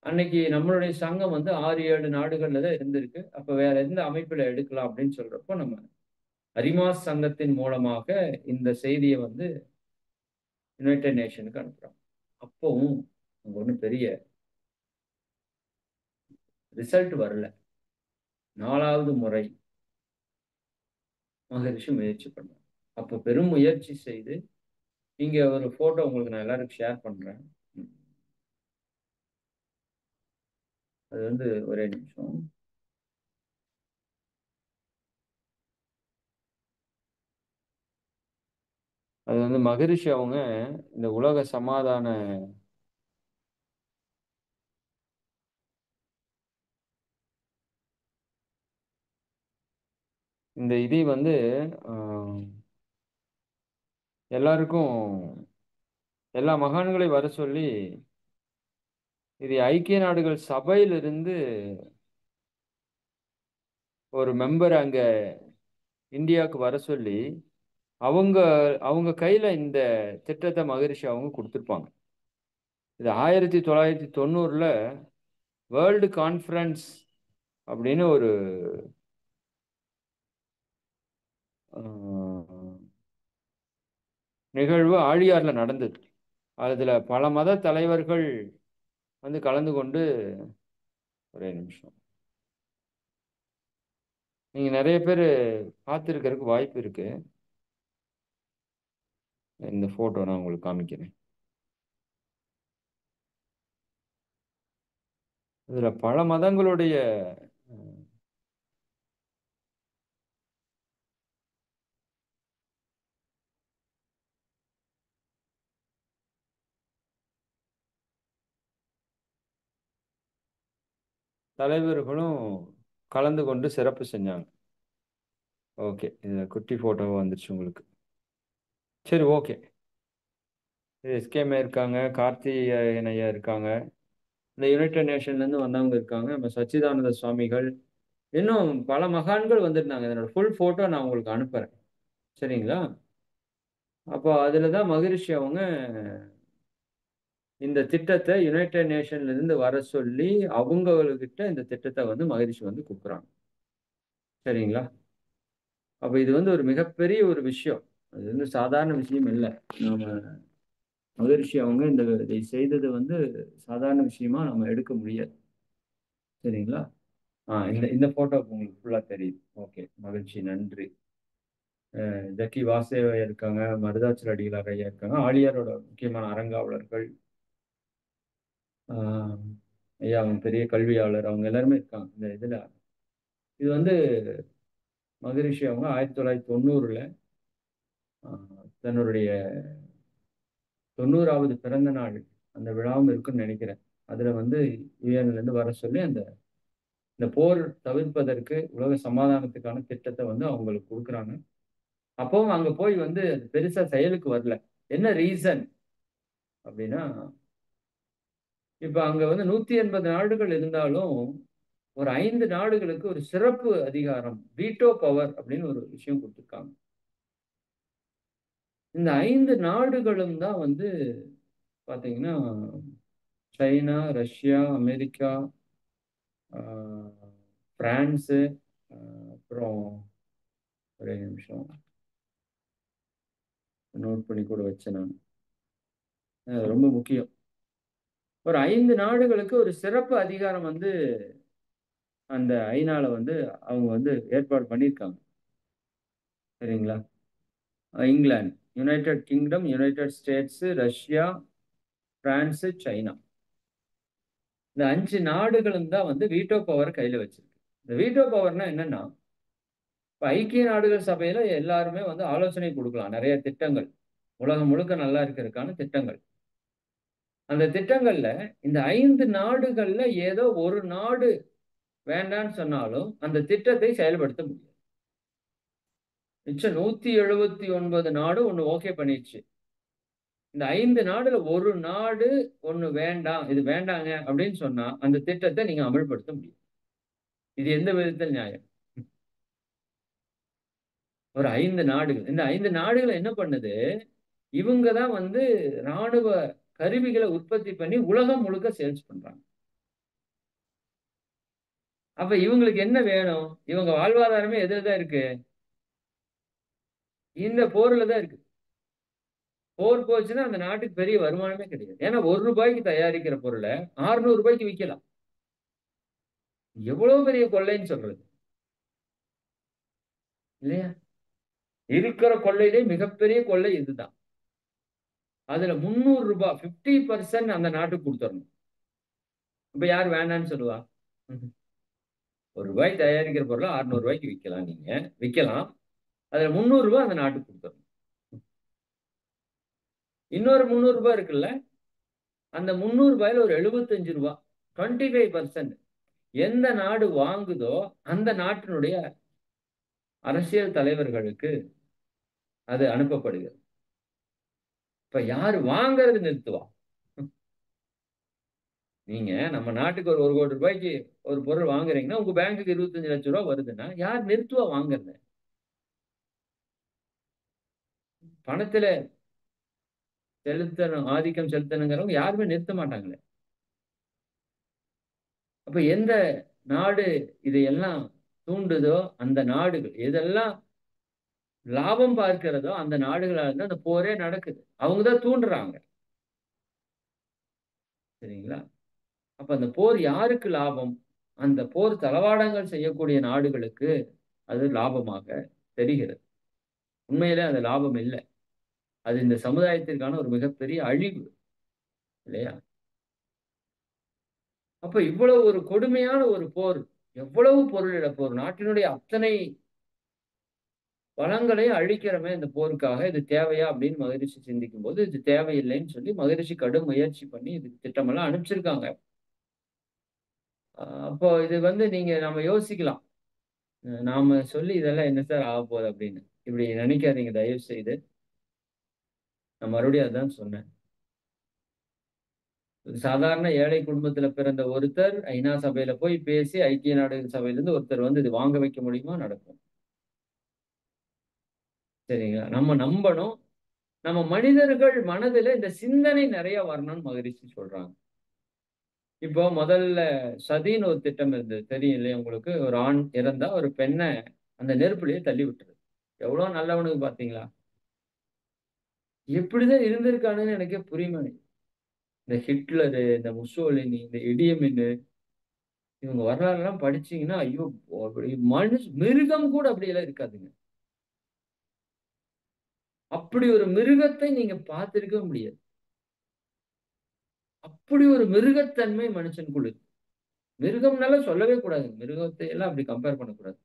அன்னைக்கு நம்மளுடைய சங்கம் வந்து 6, 7 நாடுகள்ல தான் இருந்திருக்கு. அப்ப வேற எந்த அமைப்புல எடுக்கலாம் அப்படின்னு சொல்றப்போ, நம்ம அரிமாஸ் சங்கத்தின் மூலமாக இந்த செய்திய வந்து யுனைட்டட் நேஷனுக்கு அனுப்புறோம். அப்பவும் அங்க ஒண்ணும் பெரிய ரிசல்ட் வரல. 4வது முறை மகரிஷி முயற்சி பண்ணார். அப்ப பெரும் முயற்சி செய்து, இங்க ஒரு போட்டோ உங்களுக்கு நான் எல்லாருக்கும் ஷேர் பண்றேன். ம். அது வந்து ஒரே நிமிஷம். அது வந்து மகரிஷி அவங்க இந்த உலக சமாதான இந்த இதை வந்து ஆ, எல்லாருக்கும் எல்லா மகான்களையும் வர சொல்லி இது ஐக்கிய நாடுகள் சபையிலிருந்து ஒரு மெம்பர் அங்க இந்தியாவுக்கு வர சொல்லி அவங்க அவங்க கையில இந்த திட்டத்தை மகரிஷி அவங்க கொடுத்திருப்பாங்க. இது 1990ல வேர்ல்டு கான்ஃபரன்ஸ் அப்படின்னு ஒரு ஆஹ், நிகழ்வு ஆழியார்ல நடந்தது. அதுல பல மத தலைவர்கள் வந்து கலந்து கொண்டு ஒரே நிமிஷம். நீங்க நிறைய பேர் பார்த்துருக்கிறதுக்கு வாய்ப்பு இருக்கு. இந்த போட்டோ நான் உங்களுக்கு காமிக்கிறேன். இதுல பல மதங்களுடைய அஹ், தலைவர்களும் கலந்து கொண்டு சிறப்பு செஞ்சாங்க. ஓகே, இதுல குட்டி போட்டோ வந்துருச்சு உங்களுக்கு. சரி, ஓகே. எஸ்கேமே இருக்காங்க, கார்த்திகேயன் ஐயா இருக்காங்க, இந்த யுனைடெட் நேஷன்ல இருந்து வந்தவங்க இருக்காங்க, நம்ம சச்சிதானந்த சுவாமிகள், இன்னும் பல மகான்கள் வந்திருந்தாங்க. இதனோட ஃபுல் போட்டோ நான் உங்களுக்கு அனுப்புறேன். சரிங்களா? அப்போ அதுலதான் மகரிஷி அவங்க இந்த திட்டத்தை யுனைடெட் நேஷன்ல இருந்து வர சொல்லி அவங்ககிட்ட இந்த திட்டத்தை வந்து மகரிஷி வந்து கொடுக்குறாங்க. சரிங்களா? அப்ப இது வந்து ஒரு மிகப்பெரிய ஒரு விஷயம். அது வந்து சாதாரண விஷயம் இல்லை. நாம மகரிஷி அவங்க இதை செய்தது வந்து சாதாரண விஷயமா நம்ம எடுக்க முடியாது. சரிங்களா? இந்த இந்த போட்டோ உங்களுக்கு ஃபுல்லா தெரியுது. ஓகே, மகிழ்ச்சி, நன்றி. ஜக்கி வாசுதேவ இருக்காங்க, மருதாச்சல அடிகளார் ஐயா இருக்காங்க, ஆழியாரோட முக்கியமான அறங்காவலர்கள், ஆஹ் ஐயா அவங்க பெரிய கல்வியாளர், அவங்க எல்லாருமே இருக்காங்க இந்த இதுல. இது வந்து மகரிஷி அவங்க 1990ல தன்னுடைய 90வது பிறந்த நாள் அந்த விழாவும் இருக்குன்னு நினைக்கிறேன். அதுல வந்து யுஎன்ல இருந்து வர சொல்லி அந்த இந்த போர் தவிர்ப்பதற்கு உலக சமாதானத்துக்கான திட்டத்தை வந்து அவங்களுக்கு கொடுக்குறாங்க. அப்பவும் அங்க போய் வந்து அது பெருசா செயலுக்கு வரல. என்ன ரீசன் அப்படின்னா, இப்ப அங்க வந்து 180 நாடுகள் இருந்தாலும் ஒரு 5 நாடுகளுக்கு ஒரு சிறப்பு அதிகாரம், வீட்டோ பவர் அப்படின்னு ஒரு விஷயம் கொடுத்துருக்காங்க. இந்த 5 நாடுகளும் தான் வந்து பாத்தீங்கன்னா சைனா, ரஷ்யா, அமெரிக்கா, ஆஹ், பிரான்ஸு, அப்புறம் ஒரே நிமிஷம் நோட் பண்ணி கூட வச்சேன் நான். ரொம்ப முக்கியம். ஒரு 5 நாடுகளுக்கு ஒரு சிறப்பு அதிகாரம் வந்து அந்த ஐநால வந்து அவங்க வந்து ஏற்பாடு பண்ணியிருக்காங்க. சரிங்களா? England, United kingdom, United states, Russia, France, China. இந்த 5 நாடுகளும் தான் வந்து வீட்டோ பவர் கையில வச்சிருக்கு. இந்த வீட்டோ பவர்னா என்னன்னா, இப்ப ஐக்கிய நாடுகள் சபையில எல்லாருமே வந்து ஆலோசனை குடுக்கலாம். நெறைய திட்டங்கள். உலகம் முழுக்க நல்லா இருக்கிறதுக்கான திட்டங்கள். அந்த திட்டங்கள்ல இந்த 5 நாடுகள்ல ஏதோ ஒரு நாடு வேண்டான்னு சொன்னாலும், அந்த திட்டத்தை செயல்படுத்த முடியாது. மிச்சம் 179 நாடு ஒண்ணு ஓகே பண்ணிருச்சு. இந்த 5 நாடுல ஒரு நாடு ஒண்ணு வேண்டாம், இது வேண்டாங்க அப்படின்னு சொன்னா, அந்த திட்டத்த நீங்க அமல்படுத்த முடியும். இது எந்த விதத்தில் நியாயம்? ஒரு 5 நாடுகள். இந்த 5 நாடுகள் என்ன பண்ணுது? இவங்க தான் வந்து ராணுவ கருவிகள உற்பத்தி பண்ணி உலகம் முழுக்க சேல்ஸ் பண்றாங்க. அப்ப இவங்களுக்கு என்ன வேணும்? இவங்க வாழ்வாதாரமே எதுல தான் இருக்கு? இந்த போர்ல தான் இருக்கு. போர் போச்சுன்னா அந்த நாட்டுக்கு பெரிய வருமானமே கிடையாது. ஏன்னா ரூ. 1 தயாரிக்கிற பொருள ரூ. 600 விக்கலாம். எவ்வளவு பெரிய கொள்ளைன்னு சொல்றது. இல்லையா? இருக்கிற கொள்ளையிலே மிகப்பெரிய கொள்ளை இதுதான். அதுல ரூ. 300 50% அந்த நாட்டுக்கு குடுத்துறணும். இப்ப யார் வேண்டான்னு சொல்லுவா? ரூ. 1 தயாரிக்கிற பொருள ரூ. 600 விக்கலாம் நீங்க. விக்கலாம். அதுல ரூ. 300 அந்த நாட்டுக்கு குடுத்துறணும். இன்னொரு ரூ. 300 இருக்குல்ல? அந்த ரூ. 300ல ஒரு ரூ. 75 25% எந்த நாடு வாங்குதோ அந்த நாட்டினுடைய அரசியல் தலைவர்களுக்கு அது அனுப்பப்படுகிறது. இப்ப யாரு வாங்குறது நிறுத்துவா? நீங்க நம்ம நாட்டுக்கு ஒரு ரூ. 1 கோடி ஒரு பொருள் வாங்குறீங்கன்னா, உங்க பேங்க்குக்கு ரூ. 25,00,000 வருதுன்னா, யார் நிறுத்துவா வாங்குறத? பணத்துல செலுத்தணும், ஆதிக்கம் செலுத்தணுங்கிறவங்க யாருமே நிறுத்த மாட்டாங்களே. அப்ப எந்த நாடு இதையெல்லாம் தூண்டுதோ, அந்த நாடுகள் எதெல்லாம் லாபம் பார்க்கிறதோ, அந்த நாடுகளால தான் அந்த போரே நடக்குது. அவங்க தான் தூண்டுறாங்க. சரிங்களா? அப்ப அந்த போர் யாருக்கு லாபம்? அந்த போர் தளவாடங்கள் செய்யக்கூடிய நாடுகளுக்கு அது லாபமாக தெரிகிறது. உண்மையிலே அது லாபம் இல்ல. அது இந்த சமுதாயத்திற்கான ஒரு மிகப்பெரிய அழிவு. இல்லையா? அப்ப இவ்வளவு ஒரு கொடுமையான ஒரு போர், எவ்வளவு பொருள் இழப்பு, ஒரு நாட்டினுடைய அத்தனை வளங்களையும் அழிக்கிறோமே இந்த போருக்காக, இது தேவையா? அப்படின்னு மகரிஷி சிந்திக்கும்போது, இது தேவையில்லைன்னு சொல்லி மகரிஷி கடும் முயற்சி பண்ணி இதுக்கு திட்டமெல்லாம் அனுப்பிச்சிருக்காங்க. அப்போ இது வந்து நம்ம யோசிக்கலாம். நாம சொல்லி இதெல்லாம் என்ன சார் ஆகப்போகுது அப்படின்னு. இப்படி நினைக்காதீங்க தயவு செய்து. நான் மறுபடியும் அதான் சொன்னேன். சாதாரண ஏழை குடும்பத்துல பிறந்த ஒருத்தர் ஐநா சபையில போய் பேசி ஐக்கிய நாடுகள் சபையிலிருந்து ஒருத்தர் வந்து இது வாங்க வைக்க முடியுமா? நடக்கும். சரிங்களா? நம்ம நம்பணும். நம்ம மனிதர்கள் மனதில இந்த சிந்தனை நிறைய வரணும்னு மகரிஷி சொல்றாங்க. இப்போ முதல்ல சதின்னு ஒரு திட்டம் இருந்தது. தெரியும் இல்லையா உங்களுக்கு? ஒரு ஆண் இறந்தா ஒரு பெண்ண அந்த நெருப்புலயே தள்ளி விட்டுறது. எவ்வளவு நல்லவனுக்கு பார்த்தீங்களா? எப்படிதான் இருந்திருக்கானுன்னு எனக்கே புரிய மாட்டேங்குது. இந்த ஹிட்லரு, இந்த முசோலினி, இந்த இடியமின்னு இவங்க வரலாறுலாம் படிச்சீங்கன்னா, ஐயோ! அப்படி மிருகம் கூட அப்படியெல்லாம் இருக்காதுங்க. அப்படி ஒரு மிருகத்தை நீங்க பார்த்திருக்கவே முடியாது. அப்படி ஒரு மிருகத்தன்மை மனுஷனுக்குள்ள இருக்கு. மிருகம்னால சொல்லவே கூடாது. மிருகத்தை எல்லாம் அப்படி கம்பேர் பண்ணக்கூடாது.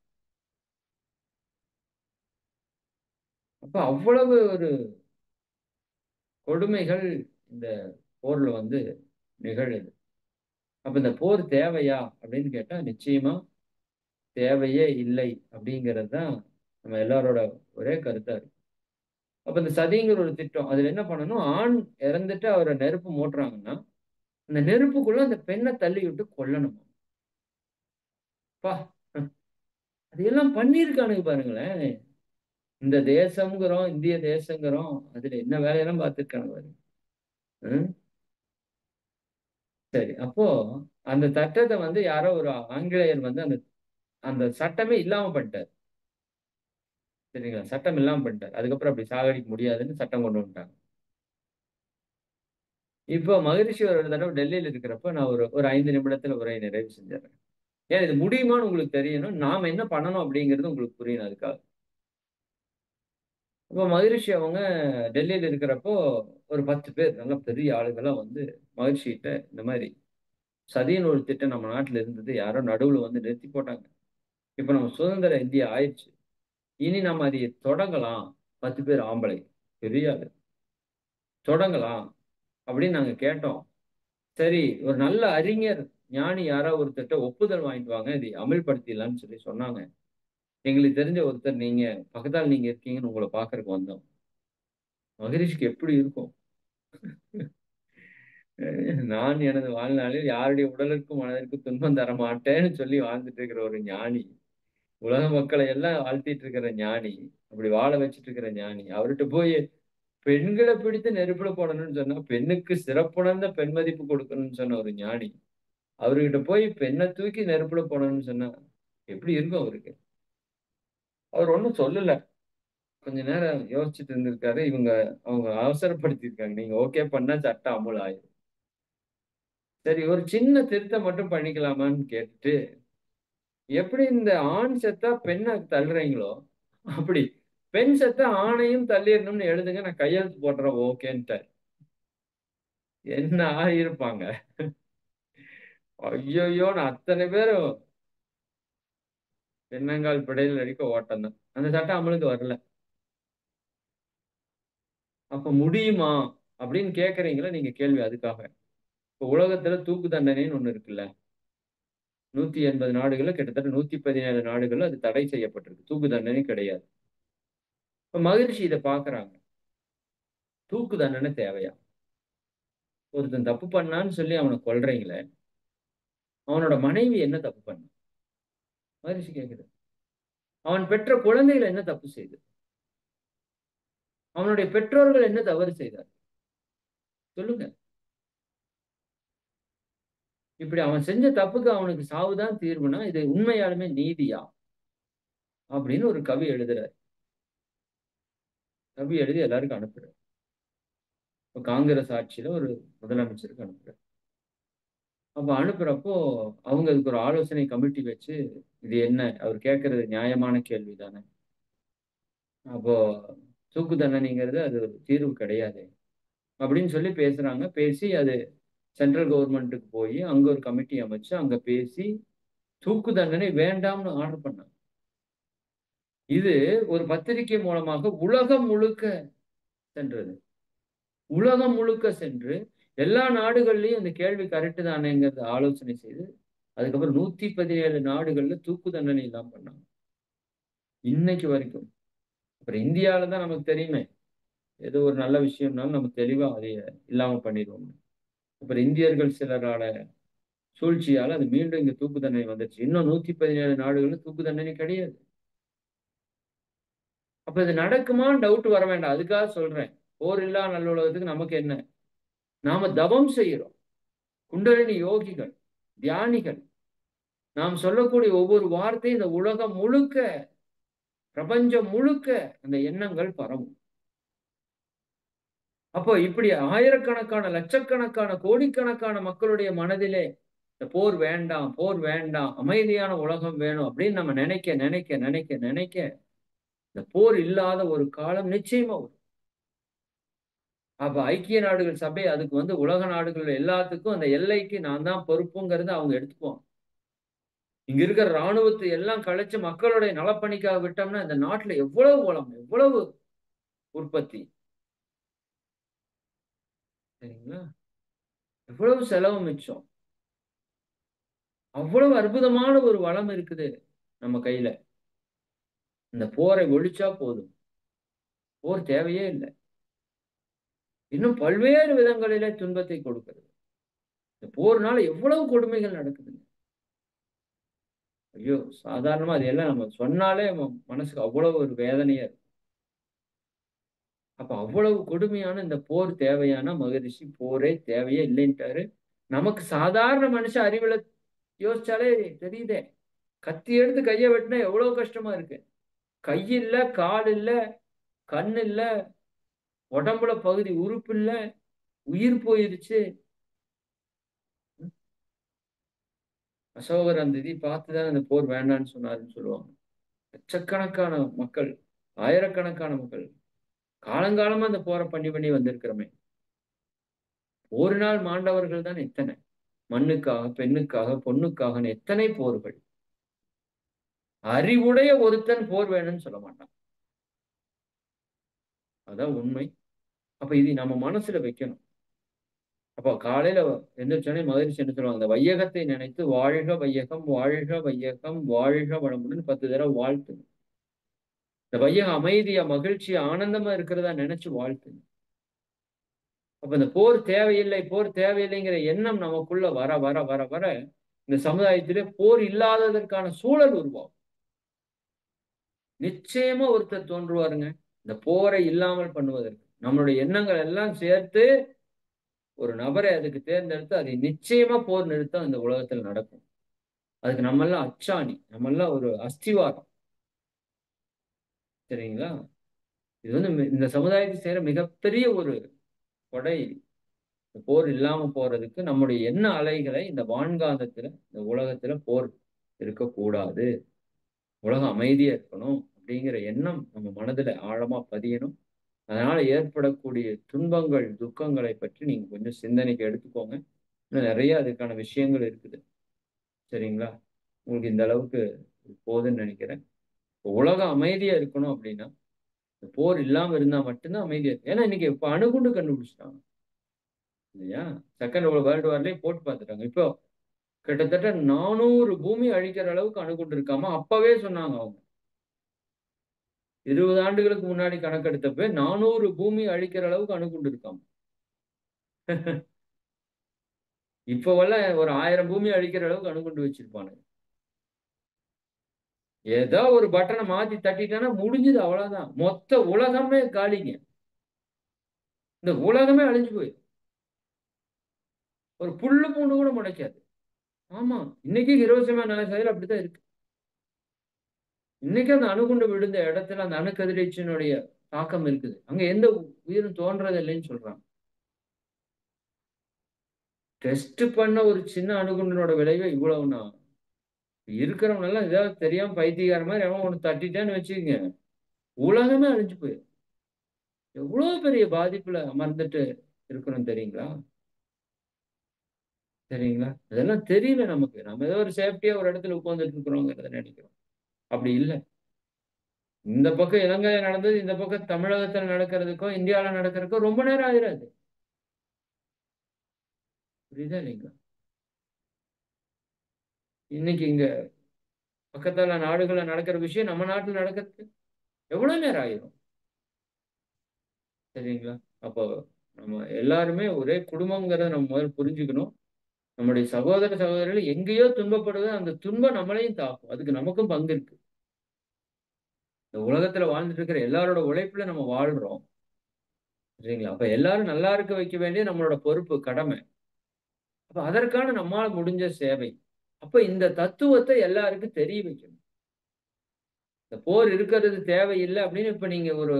அப்ப அவ்வளவு ஒரு கொடுமைகள் இந்த போர்ல வந்து நிகழுது. அப்ப இந்த போர் தேவையா? அப்படின்னு கேட்டா நிச்சயமா தேவையே இல்லை அப்படிங்கிறது தான் நம்ம எல்லாரோட ஒரே கருத்தா இருக்கு. அப்ப இந்த சதிங்கிற ஒரு திட்டம். அதுல என்ன பண்ணணும்? ஆண் இறந்துட்டு அவர நெருப்பு மூட்டுறாங்கன்னா, அந்த நெருப்புக்குள்ள அந்த பெண்ண தள்ளி விட்டு கொல்லணுமா. அப்பா! அதையெல்லாம் பண்ணியிருக்கானுங்க பாருங்களேன். இந்த தேசம்ங்கிறோம், இந்திய தேசங்கிறோம். அதுல என்ன வேலையெல்லாம் பார்த்திருக்கானுங்க பாருங்க. ம். சரி. அப்போ அந்த சட்டத்த வந்து யாரோ ஒரு ஆங்கிலேயர் வந்து அந்த அந்த சட்டமே இல்லாம பண்ணிட்டாரு. சரிங்களா? சட்டம் இல்லாம பண்ணிட்டாரு. அதுக்கப்புறம் அப்படி சாகடிக்க முடியாதுன்னு சட்டம் கொண்டு வந்துட்டாங்க. இப்போ மகரிஷி ஒரு தடவை டெல்லியில இருக்கிறப்ப நான் ஒரு ஒரு 5 நிமிடத்துல உரையை நிறைவு செஞ்சிடறேன். ஏன் இது முடியுமான்னு உங்களுக்கு தெரியணும். நாம என்ன பண்ணணும் அப்படிங்கிறது உங்களுக்கு புரியணும் அதுக்காக. அப்போ மகரிஷி அவங்க டெல்லியில இருக்கிறப்போ ஒரு 10 பேர் நல்ல பெரிய ஆளுங்கலாம் வந்து மகரிஷிகிட்ட இந்த மாதிரி சதின்னு ஒரு திட்டம் நம்ம நாட்டுல இருந்தது. யாரோ நடுவுல வந்து நிறுத்தி போட்டாங்க. இப்ப நம்ம சுதந்திர இந்தியா ஆயிடுச்சு. இனி நம்ம அதை தொடங்கலாம். 10 பேர் ஆம்பளை. பெரிய ஆளு. தொடங்கலாம் அப்படின்னு நாங்க கேட்டோம். சரி, ஒரு நல்ல அறிஞர், ஞானி யாரோ ஒருத்தர்ட்ட ஒப்புதல் வாங்கிட்டு வாங்க. இதை அமல்படுத்திடலாம்ன்னு சொல்லி சொன்னாங்க. எங்களுக்கு தெரிஞ்ச ஒருத்தர் நீங்க பக்கத்தால நீங்க இருக்கீங்கன்னு உங்கள பார்க்கறக்கு வந்தோம். மகரிஷிக்கு எப்படி இருக்கும்? நான் எனது வாழ்நாளில் யாருடைய உடலுக்கும் மனதிற்கும் துன்பம் தர மாட்டேன்னு சொல்லி வாழ்ந்துட்டு இருக்கிற ஒரு ஞானி. உலக மக்களை எல்லாம் வாழ்த்திட்டு இருக்கிற ஞானி. அப்படி வாழ வச்சுட்டு இருக்கிற ஞானி. அவர்ட்ட போய் பெண்களை பிடித்து நெருப்புல போடணும்னு சொன்னா, பெண்ணுக்கு சிறப்புணர்ந்த பெண் மதிப்பு கொடுக்கணும்னு சொன்ன ஒரு ஞானி. அவர்கிட்ட போய் பெண்ணை தூக்கி நெருப்புல போடணும்னு சொன்னா, எப்படி இருக்கும் அவருக்கு? அவர் ஒண்ணும் சொல்லல. கொஞ்ச நேரம் யோசிச்சுட்டு இருந்திருக்காரு. அவங்க அவசரப்படுத்தியிருக்காங்க. நீங்க ஓகே பண்ணா சட்டம் அமுல் ஆயிரும். சரி ஒரு சின்ன திருத்தம் மட்டும் பண்ணிக்கலாமான்னு கேட்டுட்டு, எப்படி இந்த ஆண் செத்தா பெண்ண தள்ளுறீங்களோ, அப்படி பெண் செத்தா ஆணையும் தள்ளிரணும்னு எழுதுங்க. நான் கையெழுத்து போடுறேன் ஓகேன்ட்டாரு. என்ன ஆகியிருப்பாங்க? ஐய்யய்யோன்னு அத்தனை பேரும் பின்னங்கால் பிடையில் அடிக்க ஓட்டம் தான். அந்த சட்டம் அமலுக்கு வரல. அப்ப முடியுமா? அப்படின்னு கேட்கறீங்களா நீங்க கேள்வி அதுக்காக. இப்ப உலகத்துல தூக்கு தண்டனைன்னு ஒண்ணு இருக்குல்ல. 180 நாடுகள்ல கிட்டத்தட்ட 117 நாடுகள்ல அது தடை செய்யப்பட்டிருக்கு. தூக்கு தண்டனை கிடையாது. இப்ப மகிழ்ச்சி இத பார்க்குறாங்க. தூக்கு தண்டனை தேவையா? ஒருத்தன் தப்பு பண்ணான்னு சொல்லி அவன கொல்றீங்களே, அவனோட மனைவி என்ன தப்பு பண்ணா? மகிழ்ச்சி கேட்குது. அவன் பெற்ற குழந்தைகள் என்ன தப்பு செய்து? அவனுடைய பெற்றோர்கள் என்ன தவறு செய்தார்? சொல்லுங்க. இப்படி அவன் செஞ்ச தப்புக்கு அவனுக்கு சாவுதான் தீர்வுனா, இது உண்மையாலுமே நீதியா? அப்படின்னு ஒரு கவி எழுதுறாரு. கவி எழுதி எல்லாருக்கும் அனுப்புறாரு. இப்ப காங்கிரஸ் ஆட்சியில ஒரு முதலமைச்சருக்கு அனுப்புறாரு. அப்ப அனுப்புறப்போ, அவங்க அதுக்கு ஒரு ஆலோசனை கமிட்டி வச்சு, இது என்ன? அவர் கேட்கிறது நியாயமான கேள்வி தானே. அப்போ தூக்கு தண்டனைங்கிறது அது ஒரு தீர்வு கிடையாதே. அப்படின்னு சொல்லி பேசுறாங்க. பேசி அது சென்ட்ரல் கவர்மெண்ட்டுக்கு போய், அங்க ஒரு கமிட்டி அமைச்சு, அங்க பேசி தூக்கு தண்டனை வேண்டாம்னு ஆர்டர் பண்ணாங்க. இது ஒரு பத்திரிகை மூலமாக உலகம் முழுக்க சென்றது. உலகம் முழுக்க சென்று எல்லா நாடுகள்லயும் இந்த கேள்வி கரெக்ட் தானேங்கிறத ஆலோசனை செய்து அதுக்கப்புறம் 117 நாடுகள்ல தூக்கு தண்டனை இல்லாம பண்ணாங்க இன்னைக்கு வரைக்கும். அப்புறம் இந்தியாவில தான் நமக்கு தெரியுமே, ஏதோ ஒரு நல்ல விஷயம்னாலும் நம்ம தெளிவா அதை இல்லாம பண்ணிடுவோம். அப்புறம் இந்தியர்கள் சிலரால சூழ்ச்சியால அது மீண்டும் இங்க தூக்கு தண்டனை வந்துருச்சு. இன்னும் 117 நாடுகள்ல தூக்கு தண்டனை கிடையாது. அப்ப இது நடக்குமான்னு டவுட் வர வேண்டாம். அதுக்காக சொல்றேன். போர் இல்லா நல்லுலகத்துக்கு நமக்கு என்ன? நாம தவம் செய்யறோம். குண்டலினி யோகிகள், தியானிகள். நாம் சொல்லக்கூடிய ஒவ்வொரு வார்த்தையும் இந்த உலகம் முழுக்க, பிரபஞ்சம் முழுக்க அந்த எண்ணங்கள் பரவும். அப்போ இப்படி ஆயிரக்கணக்கான, லட்சக்கணக்கான, கோடிக்கணக்கான மக்களுடைய மனதிலே இந்த போர் வேண்டாம், போர் வேண்டாம், அமைதியான உலகம் வேணும் அப்படின்னு நம்ம நினைக்க நினைக்க நினைக்க நினைக்க இந்த போர் இல்லாத ஒரு காலம் நிச்சயமா வரும். அப்ப ஐக்கிய நாடுகள் சபை அதுக்கு வந்து உலக நாடுகள் எல்லாத்துக்கும் அந்த எல்லைக்கு நான் தான் பொறுப்புங்கிறத அவங்க எடுத்துக்குவாங்க. இங்க இருக்கிற ராணுவத்தை எல்லாம் கலைச்சு மக்களுடைய நலப்பணிக்காக விட்டோம்னா இந்த நாட்டுல எவ்வளவு வளம், எவ்வளவு உற்பத்தி, சரிங்களா? எவ்வளவு செலவு மிச்சம். அவ்வளவு அற்புதமான ஒரு வளம் இருக்குது நம்ம கையில. இந்த போரை ஒழிச்சா போதும். போர் தேவையே இல்லை. இன்னும் பல்வேறு விதங்களிலே துன்பத்தை கொடுக்கிறது. இந்த போர்னால எவ்வளவு கொடுமைகள் நடக்குதுங்க. ஐயோ! சாதாரணமா அதையெல்லாம் நம்ம சொன்னாலே மனசுக்கு அவ்வளவு ஒரு வேதனையா இருக்கு. அப்ப அவ்வளவு கொடுமையான இந்த போர் தேவையான மகரிஷி போரே தேவையே இல்லைன்ட்டாரு. நமக்கு சாதாரண மனுஷன் அறிவுல யோசிச்சாலே தெரியுதே. கத்தி எடுத்து கைய வெட்டினா எவ்வளவு கஷ்டமா இருக்கு. கை இல்ல, கால் இல்ல, கண் இல்ல, உடம்புல பகுதி உறுப்பு இல்ல, உயிர் போயிருச்சு. அசோகர் அந்த இதை பார்த்துதான் அந்த போர் வேண்டான்னு சொன்னாருன்னு சொல்லுவாங்க. லட்சக்கணக்கான மக்கள், ஆயிரக்கணக்கான மக்கள் காலங்காலமா அந்த போரை பண்ணி பண்ணி வந்திருக்கிறோமே. ஒரு நாள் மாண்டவர்கள் தான் எத்தனை, மண்ணுக்காக, பெண்ணுக்காக, பொண்ணுக்காக எத்தனை போர்கள். அறிவுடைய ஒருத்தன் போர் வேணும்னு சொல்ல மாட்டான். அதான் உண்மை. அப்ப இது நம்ம மனசுல வைக்கணும். அப்ப காலையில எந்திரிச்சோடனே மகிழ்ச்சி என்ன சொல்லுவாங்க, அந்த வையகத்தை நினைத்து வாழ்க வையகம், வாழ்க வையகம், வாழ்க வளமுடன் 10 தடவை வாழ்த்து. இந்த வையகம் அமைதியா, மகிழ்ச்சியா, ஆனந்தமா இருக்கிறதா நினைச்சு வாழ்த்து. அப்ப இந்த போர் தேவையில்லை, போர் தேவையில்லைங்கிற எண்ணம் நமக்குள்ள வர வர வர வர இந்த சமுதாயத்திலே போர் இல்லாததற்கான சூழல் உருவாகும். நிச்சயமா ஒருத்தர் தோன்றுவாருங்க இந்த போரை இல்லாமல் பண்ணுவதற்கு. நம்மளுடைய எண்ணங்கள் எல்லாம் சேர்த்து ஒரு நபரை அதுக்கு தேர்ந்தெடுத்து அதை நிச்சயமா போர் நிறுத்தம் இந்த உலகத்தில் நடக்கும். அதுக்கு நம்ம எல்லாம் அச்சாணி, நம்ம எல்லாம் ஒரு அஸ்திவாரம். சரிங்களா? இது இந்த சமுதாயத்தை செய்யற மிகப்பெரிய ஒரு கொடை. போர் இல்லாம போறதுக்கு நம்முடைய எண்ண அலைகளை இந்த வான்காந்தத்துல, இந்த உலகத்துல போர் இருக்கக்கூடாது, உலகம் அமைதியா இருக்கணும் அப்படிங்கிற எண்ணம் நம்ம மனதுல ஆழமா பதியணும். அதனால ஏற்படக்கூடிய துன்பங்கள், துக்கங்களை பற்றி நீங்க கொஞ்சம் சிந்தனைக்கு எடுத்துக்கோங்க. இன்னும் நிறைய அதுக்கான விஷயங்கள் இருக்குது. சரிங்களா? உங்களுக்கு இந்த அளவுக்கு போதுன்னு நினைக்கிறேன். உலகம் அமைதியா இருக்கணும் அப்படின்னா போர் இல்லாம இருந்தா மட்டும்தான் அமைதியா இருக்கு. ஏன்னா இன்னைக்கு இப்ப அணுகுண்டு கண்டுபிடிச்சிட்டாங்க இல்லையா? செகண்ட் வேர்ல்டு வார்லயே போட்டு பார்த்துட்டாங்க. இப்போ கிட்டத்தட்ட 400 பூமி அழிக்கிற அளவுக்கு அணுகுண்டு இருக்காம அப்பவே சொன்னாங்க அவங்க. 20 ஆண்டுகளுக்கு முன்னாடி கணக்கெடுத்தப்ப 400 பூமி அழிக்கிற அளவுக்கு அணுகுண்டு இருக்காம. இப்பவெல்லாம் ஒரு 1000 பூமி அழிக்கிற அளவுக்கு அணுகுண்டு வச்சிருப்பானுங்க. ஏதோ ஒரு பட்டனை மாத்தி தட்டிட்டானா முடிஞ்சது, அவ்வளவுதான். மொத்த உலகமே காலிங்க. இந்த உலகமே அழிஞ்சு போயிடும். ஒரு புல்லு பூண்டு கூட முளைக்காது. ஆமா, இன்னைக்கு ஹிரோஷிமா நாகசாகில அப்படித்தான் இருக்கு. இன்னைக்கு அந்த அணுகுண்டு விழுந்த இடத்துல அந்த அணுக்கதிர்வீச்சினுடைய தாக்கம் இருக்குது. அங்க எந்த உயிரும் தோன்றது இல்லைன்னு சொல்றாங்க. டெஸ்ட் பண்ண ஒரு சின்ன அணுகுண்டனோட விளைவு இவ்வளவுனா, இருக்கிறவங்க எல்லாம் ஏதாவது தெரியாம பைத்தியக்கார மாதிரி எவன் ஒண்ணு தட்டிட்டேன்னு வச்சுக்கோங்க, உலகமே அழிஞ்சு போயிடும். எவ்வளவு பெரிய பாதிப்புல அமர்ந்துட்டு இருக்கணும் தெரியுங்களா? சரிங்களா? அதெல்லாம் தெரியல நமக்கு. நம்ம ஏதோ ஒரு சேஃப்டியா ஒரு இடத்துல உட்கார்ந்துட்டு இருக்கிறோங்கிறத நினைக்கிறோம். அப்படி இல்லை. இந்த பக்கம் இலங்கையில நடந்தது இந்த பக்கம் தமிழகத்துல நடக்கிறதுக்கும் இந்தியாவில நடக்கிறதுக்கும் ரொம்ப நேரம் ஆயிராது. புரியுதா இல்லைங்களா? இன்னைக்கு இங்க பக்கத்தால நாடுகள்ல நடக்கிற விஷயம் நம்ம நாட்டுல நடக்கிறதுக்கு எவ்வளவு நேரம் ஆயிரும். சரிங்களா? அப்போ நம்ம எல்லாருமே ஒரே குடும்பம்ங்கிறத நம்ம முதல்ல புரிஞ்சுக்கணும். நம்முடைய சகோதர சகோதரிகள் எங்கேயோ துன்பப்படுவது, அந்த துன்பம் நம்மளையும் தாக்கும். அதுக்கு நமக்கும் பங்கு இருக்கு. இந்த உலகத்துல வாழ்ந்துட்டு இருக்கிற எல்லாரோட உழைப்புல நம்ம வாழ்றோம். சரிங்களா? அப்ப எல்லாரும் நல்லா இருக்க வைக்க வேண்டிய நம்மளோட பொறுப்பு, கடமை. அப்ப அதற்கான நம்மால முடிஞ்ச சேவை. அப்ப இந்த தத்துவத்தை எல்லாருக்கும் தெரிய வைக்கணும். இந்த போர் இருக்கிறது தேவையில்லை அப்படின்னு இப்ப நீங்க ஒரு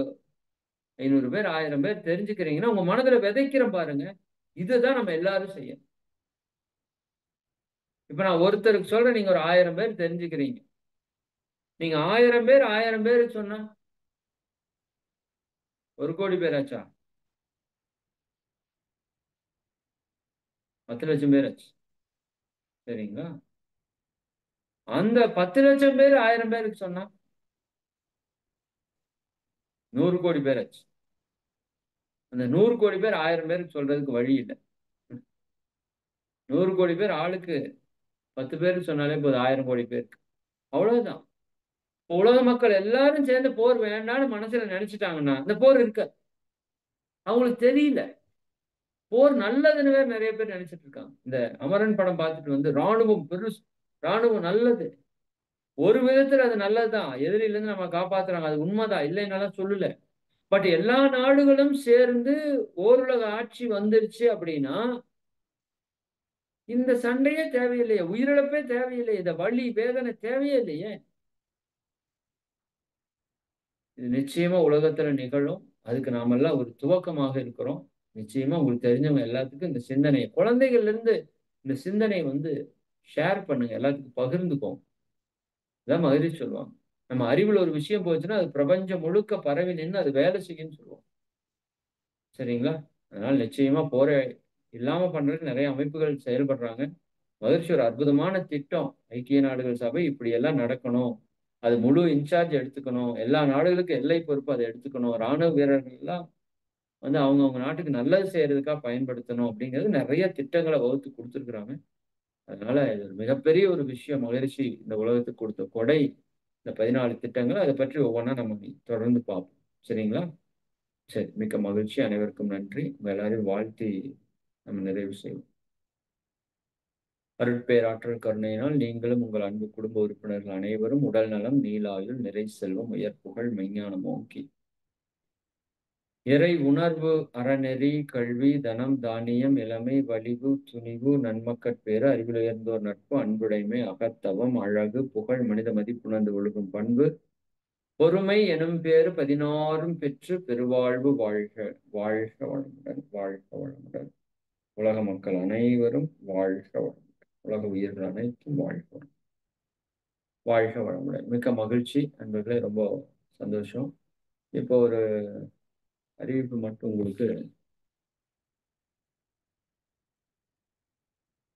500 பேர் 1000 பேர் தெரிஞ்சுக்கிறீங்கன்னா உங்க மனதுல விதைக்கிறோம் பாருங்க. இதுதான் நம்ம எல்லாரும் செய்யணும். இப்ப நான் ஒருத்தருக்கு சொல்றேன், நீங்க ஒரு 1000 பேர் தெரிஞ்சுக்கிறீங்க. நீங்க 1000 பேர் 1000 பேருக்கு சொன்னா 1 கோடி பேர் ஆச்சா? 10 லட்சம் பேர் ஆச்சு. சரிங்களா? அந்த 10 லட்சம் பேர் 1000 பேருக்கு சொன்னா 100 கோடி பேர் ஆச்சு. அந்த 100 கோடி பேர் 1000 பேருக்கு சொல்றதுக்கு வழி இல்லை. 100 கோடி பேர் ஆளுக்கு 10 பேருக்கு சொன்னாலே போது 1000 கோடி பேருக்கு. அவ்வளவுதான். உலக மக்கள் எல்லாரும் சேர்ந்து போர் வேண்டாம்னு மனசுல நினைச்சிட்டாங்கன்னா இந்த போர் இருக்க அவங்களுக்கு தெரியல. போர் நல்லதுன்னு வேற நிறைய பேர் நினைச்சிட்டு இருக்காங்க. இந்த அமரன் படம் பார்த்துட்டு ராணுவம் பெருசு, ராணுவம் நல்லது. ஒரு விதத்துல அது நல்லதுதான். எதிரில இருந்து நம்ம காப்பாத்துறாங்க, அது உண்மைதான், இல்லைன்னாலும் சொல்லல. பட் எல்லா நாடுகளும் சேர்ந்து ஓருலக ஆட்சி வந்துருச்சு அப்படின்னா இந்த சண்டையே தேவையில்லையே, உயிரிழப்பே தேவையில்லையே, இந்த வலி வேதனை தேவையே இல்லையே. இது நிச்சயமா உலகத்துல நிகழும். அதுக்கு நாமெல்லாம் ஒரு துவக்கமாக இருக்கிறோம். நிச்சயமா உங்களுக்கு தெரிஞ்சவங்க எல்லாத்துக்கும் இந்த சிந்தனை குழந்தைகள்ல இருந்து இந்த சிந்தனை வந்து ஷேர் பண்ணுங்க, எல்லாத்துக்கும் பகிர்ந்துக்கோங்க. இதான் மகிழ்ச்சி சொல்லுவாங்க. நம்ம அறிவுல ஒரு விஷயம் போச்சுன்னா அது பிரபஞ்சம் முழுக்க பரவி நின்னு அது வேலை செய்யும்னு சொல்லுவோம். சரிங்களா? அதனால நிச்சயமா போரை இல்லாம பண்றதுக்கு நிறைய அமைப்புகள் செயல்படுறாங்க. மகிழ்ச்சி ஒரு அற்புதமான திட்டம். ஐக்கிய நாடுகள் சபை இப்படியெல்லாம் நடக்கணும். அது முழு இன்சார்ஜ் எடுத்துக்கணும். எல்லா நாடுகளுக்கும் எல்லை பொறுப்பு அதை எடுத்துக்கணும். ராணுவ வீரர்கள் எல்லாம் வந்து அவங்கவங்க நாட்டுக்கு நல்லது செய்யறதுக்காக பயன்படுத்தணும் அப்படிங்கிறது நிறைய திட்டங்கள வகுத்து குடுத்துருக்காங்க. அதனால இது ஒரு மிகப்பெரிய ஒரு விஷயம். மகிழ்ச்சி இந்த உலகத்துக்கு கொடுத்த கொடை. இந்த 14 திட்டங்கள். அத பற்றி ஒவ்வொன்னா நம்ம தொடர்ந்து பார்ப்போம். சரிங்களா? சரி. மிக்க மகிழ்ச்சி. அனைவருக்கும் நன்றி. உங்க எல்லாரையும் வாழ்த்தி நம்ம நிறைவு செய்வோம். அருட்பேராற்றல் கருணையினால் நீங்களும் உங்கள் அன்பு குடும்ப உறுப்பினர்கள் அனைவரும் உடல் நலம், நீளாயுள், நிறை செல்வம், உயர் புகழ், மெய்ஞானம் ஓங்கி இறை உணர்வு, அறநெறி, கல்வி, தனம், தானியம், இளமை, வலிவு, துணிவு, நன்மக்கட்பேறு, அறிவிலுயர்ந்தோர் நட்பு, அன்புடைமை, அகத்தவம், அழகு, புகழ், மனித மதிப்புணர்ந்து ஒழுகும் பண்பு, பொறுமை எனும் பேறு 16ம் பெற்று பெருவாழ்வு வாழ்க. வாழ்க வளமுடன், வாழ்க வளமுடன். உலக மக்கள் அனைவரும் வாழ்க வளமுடன். உலக உயிர்கள் அனைத்தும் வாழ்க வளமுடன். வாழ்க வளமுடன். மிக்க மகிழ்ச்சி நண்பர்களே. ரொம்ப சந்தோஷம். இப்போ ஒரு அறிவிப்பு மட்டும் உங்களுக்கு